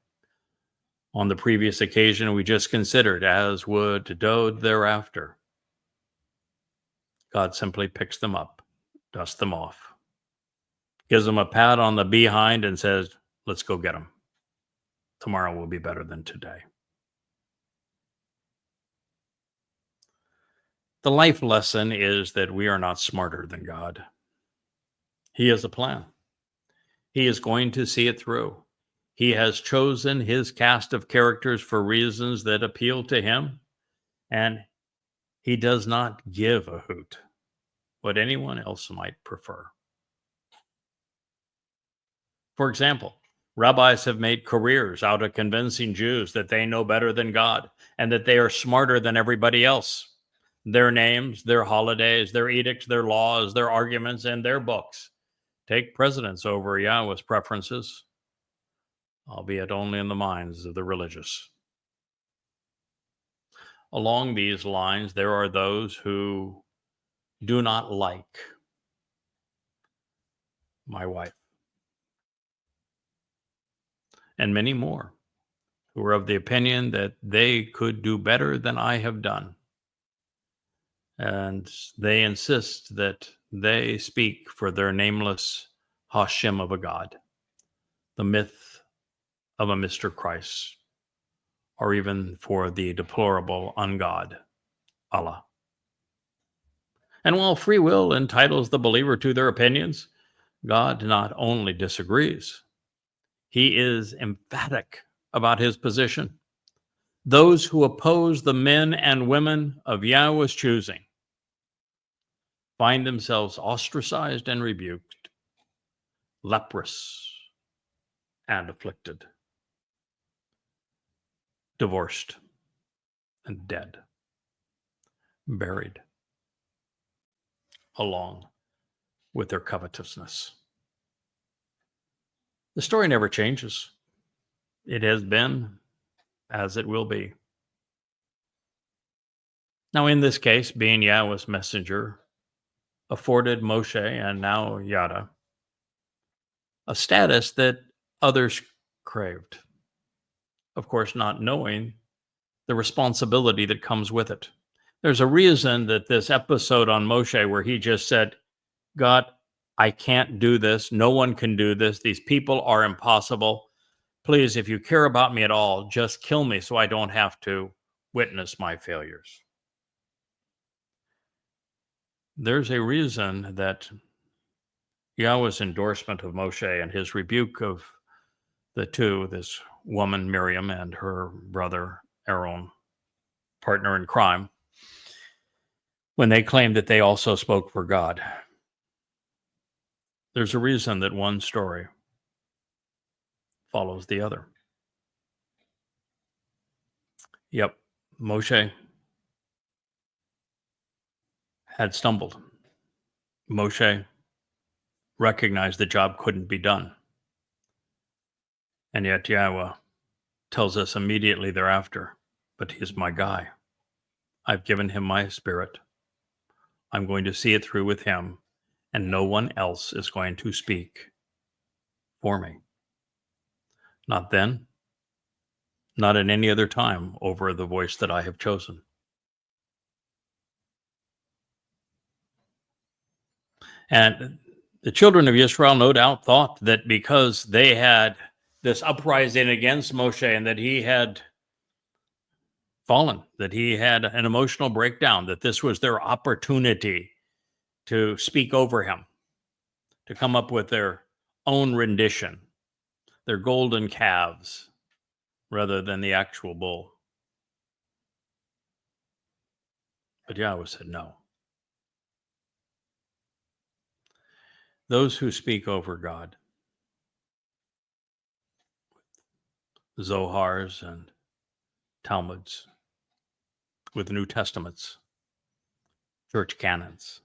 On the previous occasion we just considered, as would Dode thereafter, God simply picks them up, dusts them off, gives them a pat on the behind and says, let's go get them. Tomorrow will be better than today. The life lesson is that we are not smarter than God. He has a plan. He is going to see it through. He has chosen his cast of characters for reasons that appeal to him, and he does not give a hoot what anyone else might prefer. For example, rabbis have made careers out of convincing Jews that they know better than God and that they are smarter than everybody else. Their names, their holidays, their edicts, their laws, their arguments, and their books take precedence over Yahweh's preferences, albeit only in the minds of the religious. Along these lines, there are those who do not like my wife, and many more who are of the opinion that they could do better than I have done. And they insist that they speak for their nameless Hashem of a God, the myth of a Mr. Christ, or even for the deplorable ungod, Allah. And while free will entitles the believer to their opinions, God not only disagrees, he is emphatic about his position. Those who oppose the men and women of Yahweh's choosing find themselves ostracized and rebuked, leprous and afflicted, divorced and dead, buried, along with their covetousness. The story never changes. It has been as it will be. Now, in this case, being Yahweh's messenger afforded Moshe and now Yada a status that others craved. Of course, not knowing the responsibility that comes with it. There's a reason that this episode on Moshe, where he just said, God, I can't do this. No one can do this. These people are impossible. Please, if you care about me at all, just kill me so I don't have to witness my failures. There's a reason that Yahweh's endorsement of Moshe and his rebuke of the two, this woman Miriam and her brother Aaron, partner in crime, when they claimed that they also spoke for God. There's a reason that one story follows the other. Yep, Moshe had stumbled. Moshe recognized the job couldn't be done. And yet Yahweh tells us immediately thereafter, but he's my guy. I've given him my spirit. I'm going to see it through with him, and no one else is going to speak for me. Not then, not at any other time over the voice that I have chosen. And the children of Israel no doubt thought that because they had this uprising against Moshe and that he had fallen, that he had an emotional breakdown, that this was their opportunity to speak over him, to come up with their own rendition, their golden calves, rather than the actual bull. But Yahweh said no. Those who speak over God, Zohars and Talmuds, with New Testaments, church canons,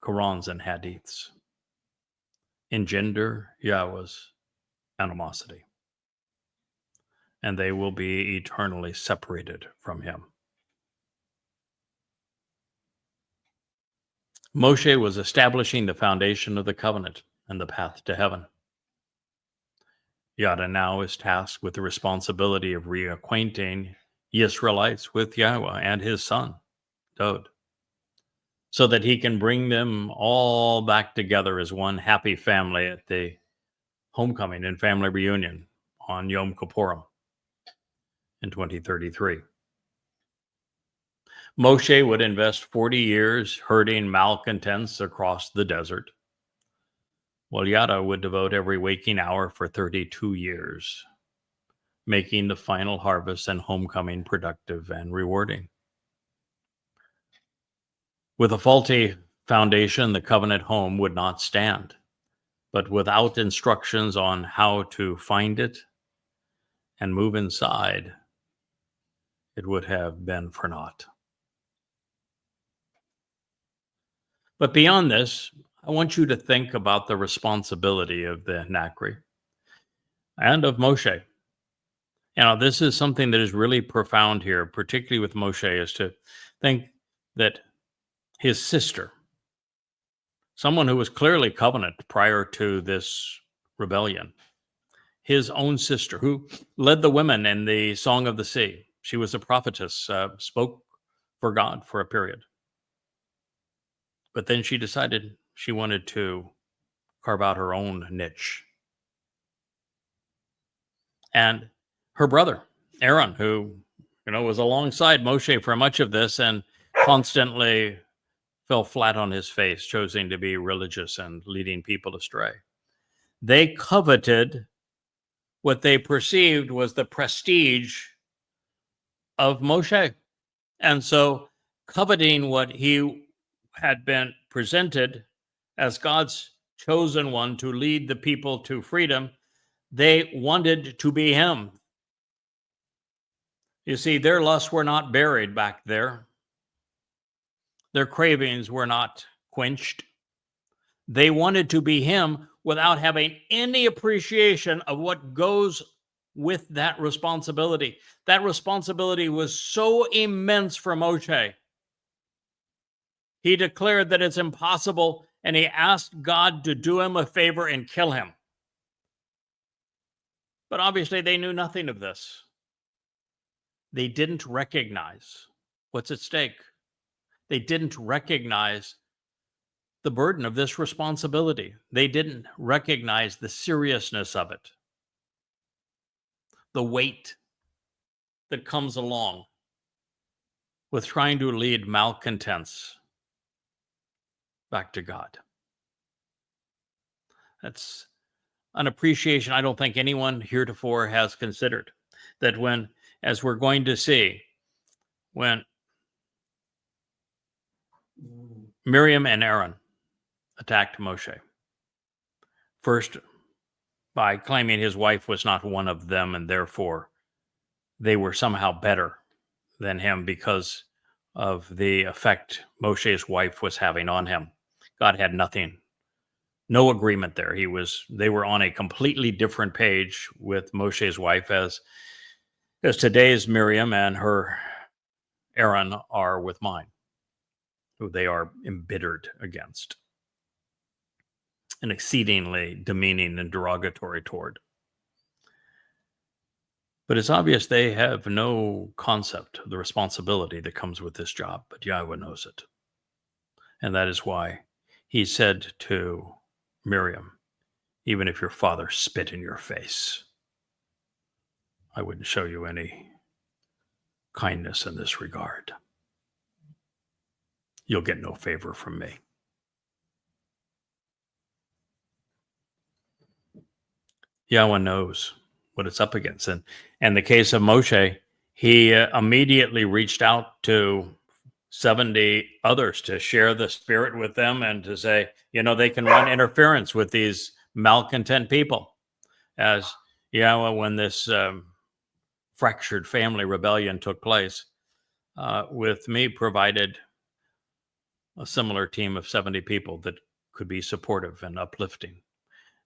Qurans and Hadiths, engender Yahweh's animosity, and they will be eternally separated from him. Moshe was establishing the foundation of the covenant and the path to heaven. Yada now is tasked with the responsibility of reacquainting Israelites with Yahweh and his son, Dod, so that he can bring them all back together as one happy family at the homecoming and family reunion on Yom Kippurim in 2033. Moshe would invest 40 years herding malcontents across the desert, while Yada would devote every waking hour for 32 years, making the final harvest and homecoming productive and rewarding. With a faulty foundation, the covenant home would not stand, but without instructions on how to find it and move inside, it would have been for naught. But beyond this, I want you to think about the responsibility of the Nakri and of Moshe. This is something that is really profound here, particularly with Moshe, is to think that his sister, someone who was clearly covenant prior to this rebellion, his own sister, who led the women in the Song of the Sea. She was a prophetess, spoke for God for a period. But then she decided she wanted to carve out her own niche. And her brother, Aaron, who, was alongside Moshe for much of this and constantly fell flat on his face, choosing to be religious and leading people astray. They coveted what they perceived was the prestige of Moshe. And so, coveting what he had been presented as God's chosen one to lead the people to freedom, they wanted to be him. You see, their lusts were not buried back there. Their cravings were not quenched. They wanted to be him without having any appreciation of what goes with that responsibility. That responsibility was so immense for Moshe. He declared that it's impossible, and he asked God to do him a favor and kill him. But obviously, they knew nothing of this. They didn't recognize what's at stake. They didn't recognize the burden of this responsibility. They didn't recognize the seriousness of it, the weight that comes along with trying to lead malcontents back to God. That's an appreciation I don't think anyone heretofore has considered. That when, as we're going to see, when Miriam and Aaron attacked Moshe, first by claiming his wife was not one of them and therefore they were somehow better than him because of the effect Moshe's wife was having on him. God had nothing, no agreement there. They were on a completely different page with Moshe's wife as today's Miriam and her Aaron are with mine, who they are embittered against and exceedingly demeaning and derogatory toward. But it's obvious they have no concept of the responsibility that comes with this job, but Yahweh knows it. And that is why he said to Miriam, even if your father spit in your face, I wouldn't show you any kindness in this regard. You'll get no favor from me. Yahweh knows what it's up against. And in the case of Moshe, he immediately reached out to 70 others to share the spirit with them and to say, they can run interference with these malcontent people. As Yahweh, when this fractured family rebellion took place, with me provided a similar team of 70 people that could be supportive and uplifting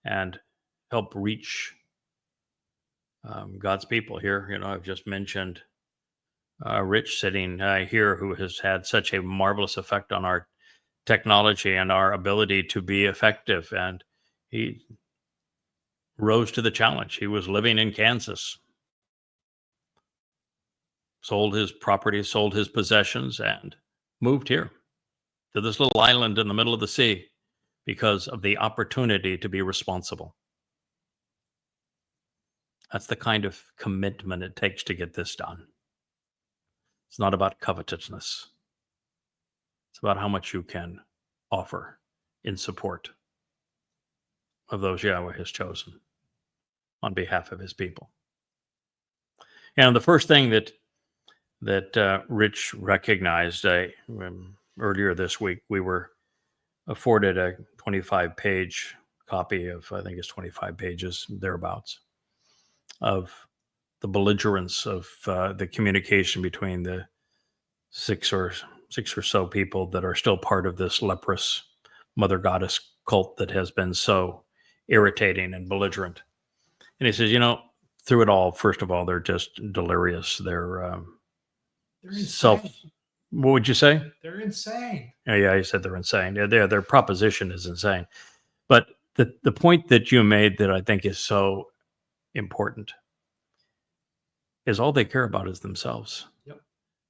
and help reach God's people here. I've just mentioned Rich sitting here, who has had such a marvelous effect on our technology and our ability to be effective. And he rose to the challenge. He was living in Kansas, sold his property, sold his possessions, and moved here to this little island in the middle of the sea because of the opportunity to be responsible. That's the kind of commitment it takes to get this done. It's not about covetousness. It's about how much you can offer in support of those Yahweh has chosen on behalf of his people. And the first thing that Rich recognized earlier this week, we were afforded a 25-page copy of, I think it's 25 pages, thereabouts, of the belligerence of the communication between the six or so people that are still part of this leprous mother goddess cult that has been so irritating and belligerent. And he says, through it all, first of all, they're just delirious. They're insane. What would you say? They're insane. Yeah, he said they're insane. Yeah, their proposition is insane. But the point that you made that I think is so important is all they care about is themselves. Yep.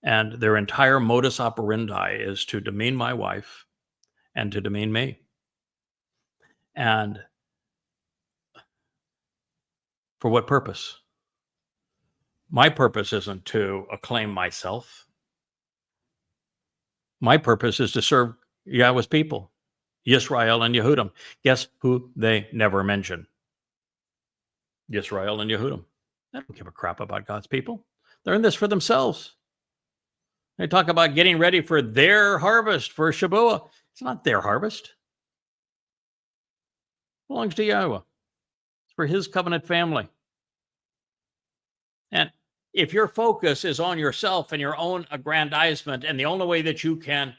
And their entire modus operandi is to demean my wife and to demean me. And for what purpose? My purpose isn't to acclaim myself. My purpose is to serve Yahweh's people, Yisrael and Yehudim. Guess who they never mention? Yisrael and Yehudim. They don't give a crap about God's people. They're in this for themselves. They talk about getting ready for their harvest, for Shabuah. It's not their harvest. It belongs to Yahweh. It's for his covenant family. And if your focus is on yourself and your own aggrandizement, and the only way that you can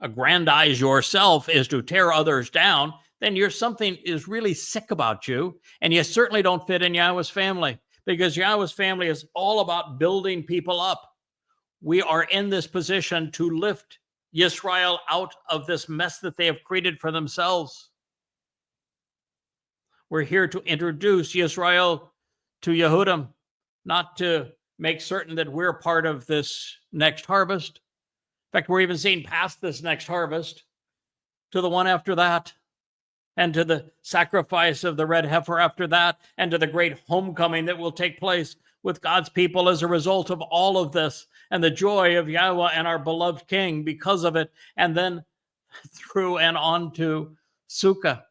aggrandize yourself is to tear others down, then something is really sick about you, and you certainly don't fit in Yahweh's family, because Yahweh's family is all about building people up. We are in this position to lift Yisrael out of this mess that they have created for themselves. We're here to introduce Yisrael to Yehudim, not to make certain that we're part of this next harvest. In fact, we're even seeing past this next harvest to the one after that, and to the sacrifice of the red heifer after that, and to the great homecoming that will take place with God's people as a result of all of this, and the joy of Yahweh and our beloved King because of it, and then through and on to Sukkah.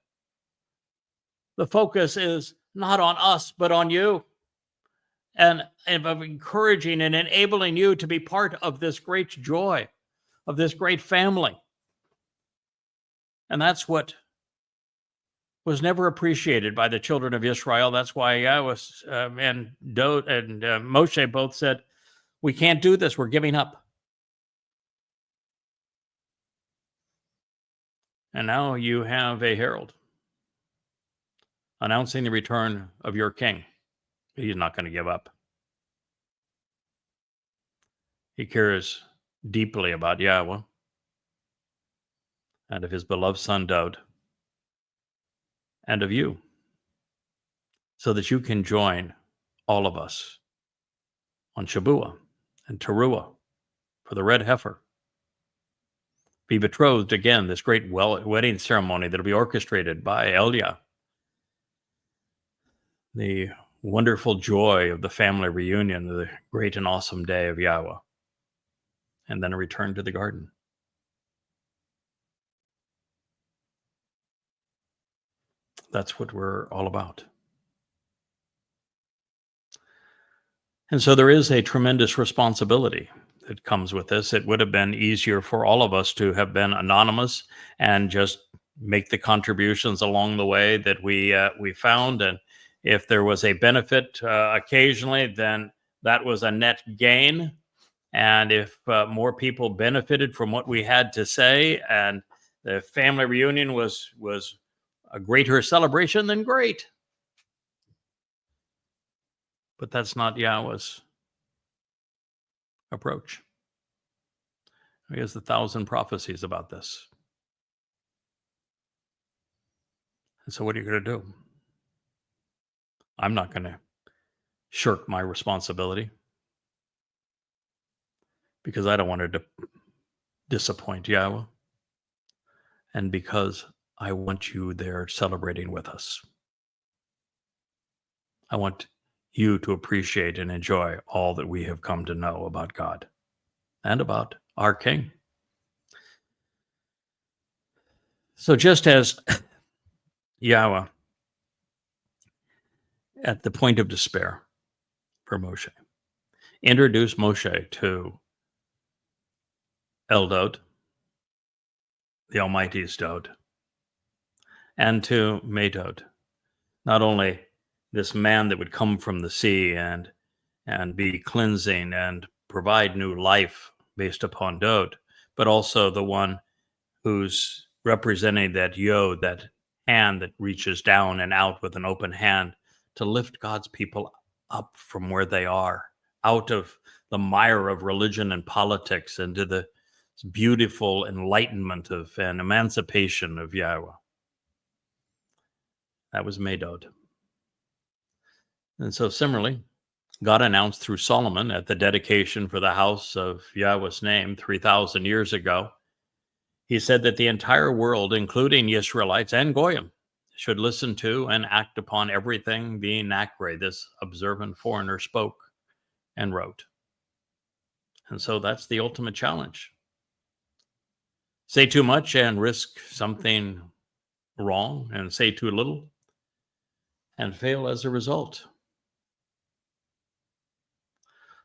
The focus is not on us, but on you, and of encouraging and enabling you to be part of this great joy, of this great family. And that's what was never appreciated by the children of Israel. That's why Yahweh and Moshe both said, we can't do this, we're giving up. And now you have a herald announcing the return of your king. He's not going to give up. He cares deeply about Yahweh and of his beloved son Daud and of you, so that you can join all of us on Shabuah and Towrah for the red heifer. Be betrothed again, this great wedding ceremony that will be orchestrated by Elia. The wonderful joy of the family reunion, the great and awesome day of Yahweh, and then a return to the garden. That's what we're all about. And so there is a tremendous responsibility that comes with this. It would have been easier for all of us to have been anonymous and just make the contributions along the way that we found. And if there was a benefit occasionally, then that was a net gain. And if more people benefited from what we had to say, and the family reunion was a greater celebration, then great. But that's not Yahweh's approach. He has 1,000 prophecies about this. And so what are you going to do? I'm not going to shirk my responsibility because I don't want to disappoint Yahweh, and because I want you there celebrating with us. I want you to appreciate and enjoy all that we have come to know about God and about our King. So just as Yahweh, at the point of despair for Moshe, introduced Moshe to Eldad, the Almighty's Dod, and to Medod, not only this man that would come from the sea and be cleansing and provide new life based upon Dod, but also the one who's representing that yod, that hand that reaches down and out with an open hand to lift God's people up from where they are, out of the mire of religion and politics, into the beautiful enlightenment of and emancipation of Yahweh. That was Medod. And so similarly, God announced through Solomon at the dedication for the house of Yahweh's name 3,000 years ago, he said that the entire world, including Israelites and Goyim, should listen to and act upon everything the Nakre, this observant foreigner, spoke and wrote. And so that's the ultimate challenge. Say too much and risk something wrong, and say too little and fail as a result.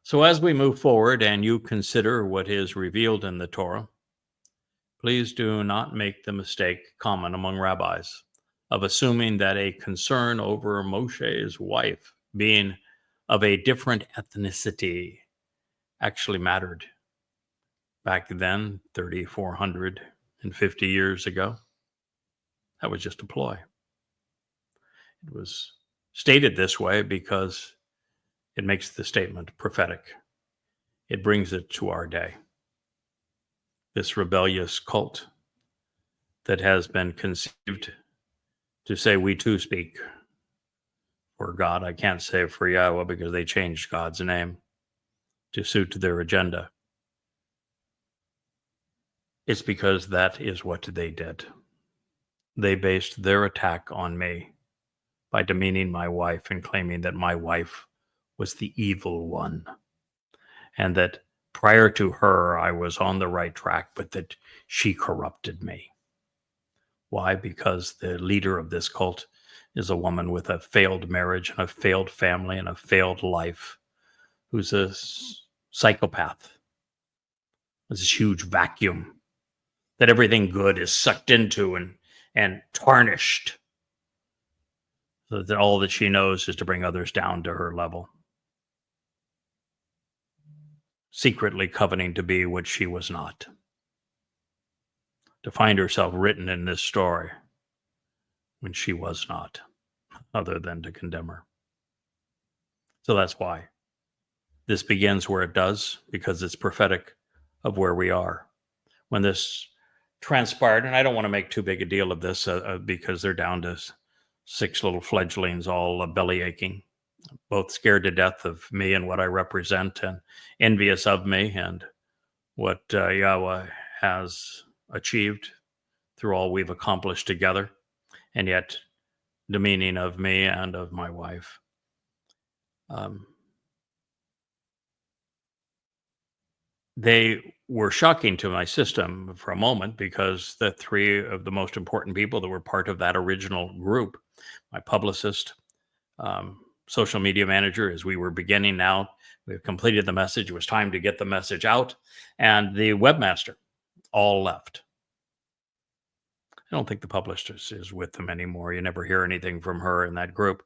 So as we move forward and you consider what is revealed in the Torah, please do not make the mistake common among rabbis of assuming that a concern over Moshe's wife being of a different ethnicity actually mattered back then, 3,450 years ago. That was just a ploy. It was stated this way because it makes the statement prophetic. It brings it to our day. This rebellious cult that has been conceived to say we too speak for God. I can't say for Yahweh because they changed God's name to suit their agenda. It's because that is what they did. They based their attack on me by demeaning my wife and claiming that my wife was the evil one, and that prior to her, I was on the right track, but that she corrupted me. Why? Because the leader of this cult is a woman with a failed marriage and a failed family and a failed life, who's a psychopath. There's this huge vacuum that everything good is sucked into and tarnished, so that all that she knows is to bring others down to her level, secretly coveting to be what she was not, to find herself written in this story when she was not, other than to condemn her. So that's why this begins where it does, because it's prophetic of where we are. When this transpired, and I don't want to make too big a deal of this because they're down to 6 little fledglings all belly aching, both scared to death of me and what I represent, and envious of me and what Yahweh has achieved through all we've accomplished together, and yet demeaning of me and of my wife. They were shocking to my system for a moment because the 3 of the most important people that were part of that original group, my publicist, social media manager, as we were beginning now, we've completed the message. It was time to get the message out, and the webmaster all left. I don't think the publicist is with them anymore. You never hear anything from her in that group,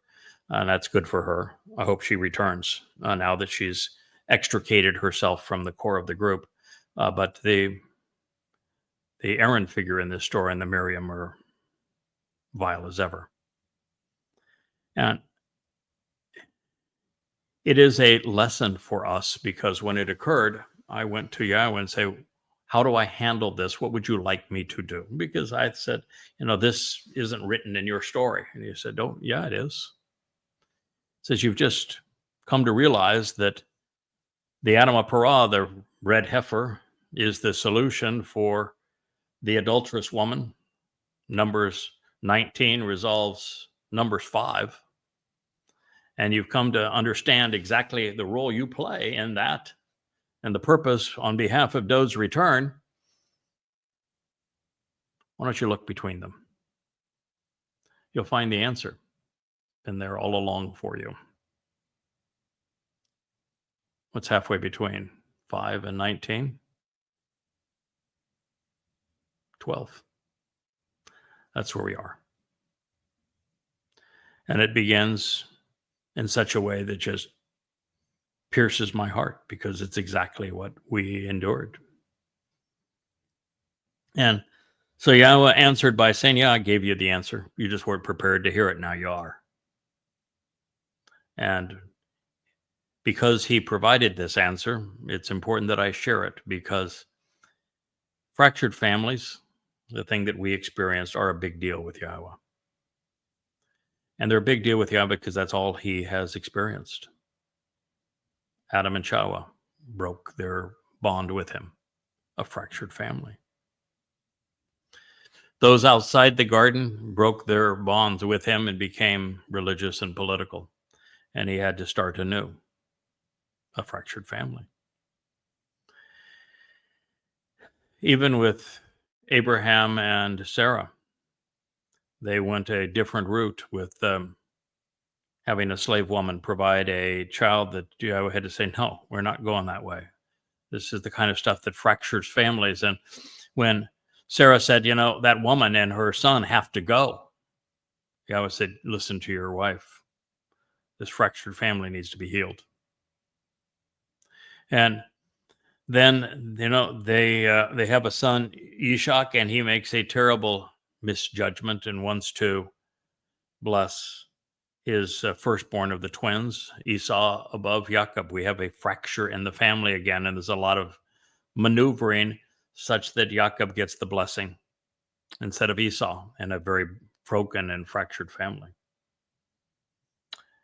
and that's good for her. I hope she returns now that she's extricated herself from the core of the group. But the Aaron figure in this story and the Miriam are vile as ever. And it is a lesson for us because when it occurred, I went to Yahweh and say, how do I handle this? What would you like me to do? Because I said, this isn't written in your story. And he said, yeah, it is. says you've just come to realize that the Adamah Parah, the red heifer, is the solution for the adulterous woman. Numbers 19 resolves Numbers 5. And you've come to understand exactly the role you play in that and the purpose on behalf of Dod's return. Why don't you look between them? You'll find the answer. Been there all along for you. What's halfway between 5 and 19? 12. That's where we are. And it begins in such a way that just pierces my heart, because it's exactly what we endured. And so Yahweh answered by saying, yeah, I gave you the answer. You just weren't prepared to hear it. Now you are. And because he provided this answer, it's important that I share it, because fractured families, the thing that we experienced, are a big deal with Yahweh. And they're a big deal with Yahweh because that's all he has experienced. Adam and Chawah broke their bond with him, a fractured family. Those outside the garden broke their bonds with him and became religious and political. And he had to start anew, a fractured family. Even with Abraham and Sarah, they went a different route with having a slave woman provide a child that Yahweh had to say, no, we're not going that way. This is the kind of stuff that fractures families. And when Sarah said, that woman and her son have to go, Yahweh said, listen to your wife. This fractured family needs to be healed. And then, they have a son, Ishak, and he makes a terrible misjudgment and wants to bless his firstborn of the twins, Esau, above Jacob. We have a fracture in the family again, and there's a lot of maneuvering such that Jacob gets the blessing instead of Esau, in a very broken and fractured family.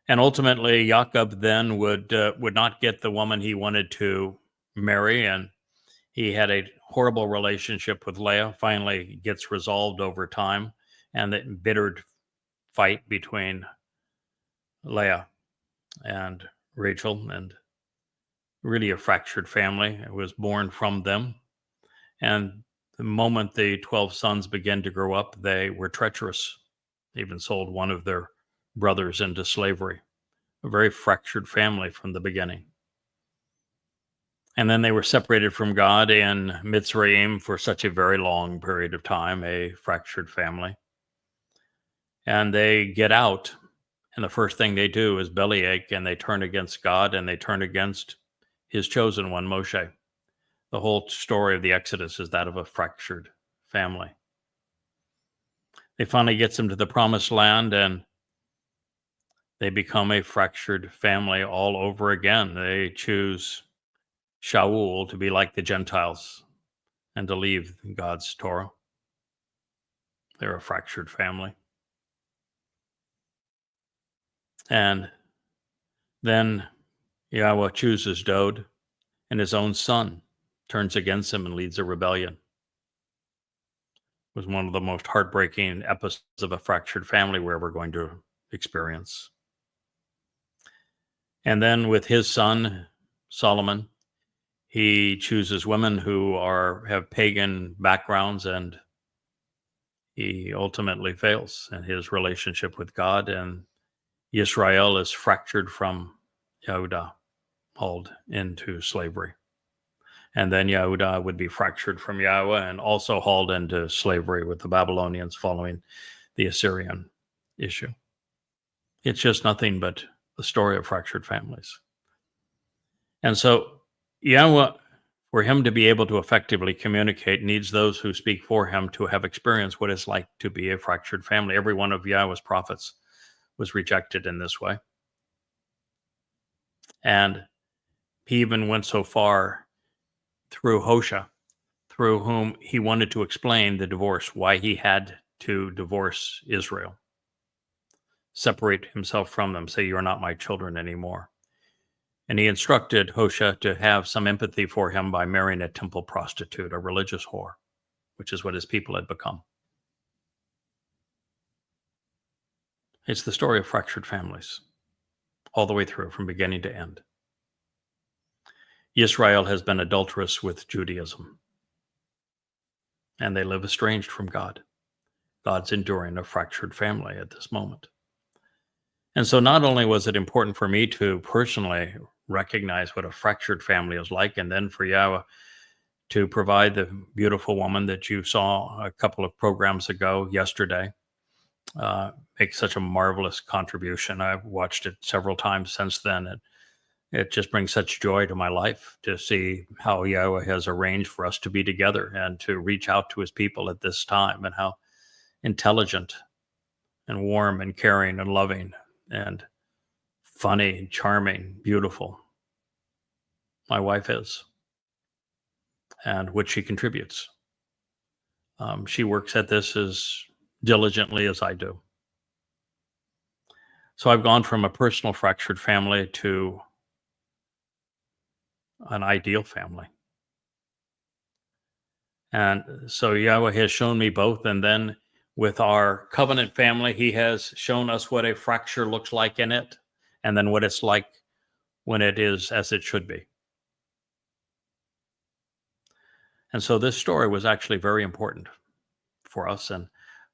And ultimately, Jacob then would not get the woman he wanted to marry, and he had a horrible relationship with Leah. Finally, gets resolved over time, and that embittered fight between Leah and Rachel, and really a fractured family. It was born from them. And the moment the 12 sons began to grow up, they were treacherous. They even sold one of their brothers into slavery. A very fractured family from the beginning. And then they were separated from God in Mitzrayim for such a very long period of time, a fractured family. And they get out, and the first thing they do is bellyache, and they turn against God, and they turn against his chosen one, Moshe. The whole story of the Exodus is that of a fractured family. They finally get them to the promised land, and they become a fractured family all over again. They choose Shaul to be like the Gentiles and to leave God's Torah. They're a fractured family. And then Yahweh chooses Dod, and his own son turns against him and leads a rebellion. It was one of the most heartbreaking episodes of a fractured family we're ever going to experience. And then with his son, Solomon, he chooses women who have pagan backgrounds, and he ultimately fails in his relationship with God, and Israel is fractured from Yehudah, hauled into slavery. And then Yehudah would be fractured from Yahweh and also hauled into slavery with the Babylonians following the Assyrian issue. It's just nothing but the story of fractured families. And so Yahweh, for him to be able to effectively communicate, needs those who speak for him to have experienced what it's like to be a fractured family. Every one of Yahweh's prophets was rejected in this way. And he even went so far through Hosea, through whom he wanted to explain the divorce, why he had to divorce Israel. separate himself from them, say, "You're not my children anymore." And he instructed Hoshea to have some empathy for him by marrying a temple prostitute, a religious whore, which is what his people had become. It's the story of fractured families, all the way through, from beginning to end. Israel has been adulterous with Judaism, and they live estranged from God. God's enduring a fractured family at this moment. And so not only was it important for me to personally recognize what a fractured family is like, and then for Yahowah to provide the beautiful woman that you saw a couple of programs ago, yesterday, make such a marvelous contribution. I've watched it several times since then. And it just brings such joy to my life to see how Yahowah has arranged for us to be together and to reach out to his people at this time, and how intelligent and warm and caring and loving and funny, charming, beautiful my wife is, and what she contributes. She works at this as diligently as I do. So I've gone from a personal fractured family to an ideal family. And so Yahowah has shown me both. And then with our covenant family, he has shown us what a fracture looks like in it, and then what it's like when it is as it should be. And so this story was actually very important for us. And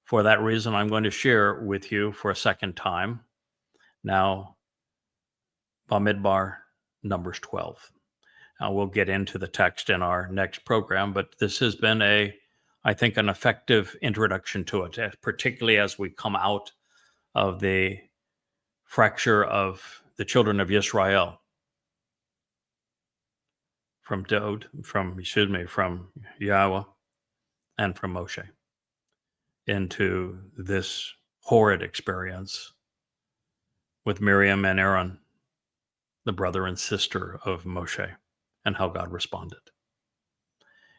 for that reason, I'm going to share with you for a second time now Bamidbar, Numbers 12. Now we'll get into the text in our next program, but this has been I think, an effective introduction to it, particularly as we come out of the fracture of the children of Israel from Yahowah and from Moshe into this horrid experience with Miriam and Aaron, the brother and sister of Moshe, and how God responded.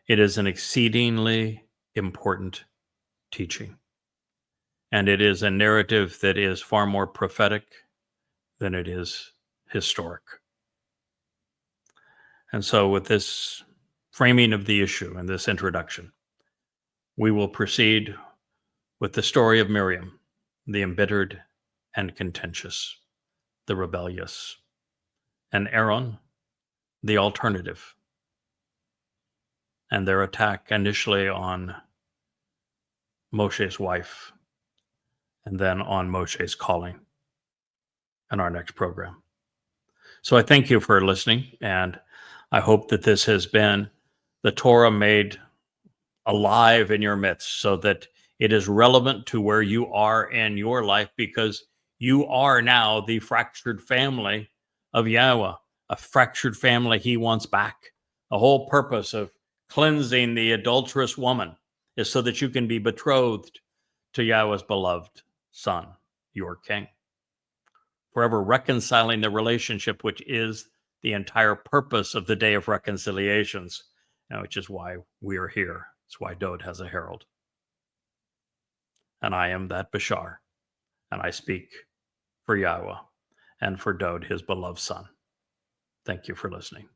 It is an exceedingly important teaching, and it is a narrative that is far more prophetic than it is historic. And so with this framing of the issue and this introduction, we will proceed with the story of Miriam, the embittered and contentious, the rebellious, and Aaron, the alternative, and their attack initially on Moshe's wife, and then on Moshe's calling in our next program. So I thank you for listening, and I hope that this has been the Torah made alive in your midst, so that it is relevant to where you are in your life, because you are now the fractured family of Yahowah, a fractured family he wants back. The whole purpose of cleansing the adulterous woman is so that you can be betrothed to Yahowah's beloved Son, your King, forever reconciling the relationship, which is the entire purpose of the Day of Reconciliations, and which is why we are here. It's why Dode has a herald. And I am that Bashar, and I speak for Yahowah and for Dode, his beloved son. Thank you for listening.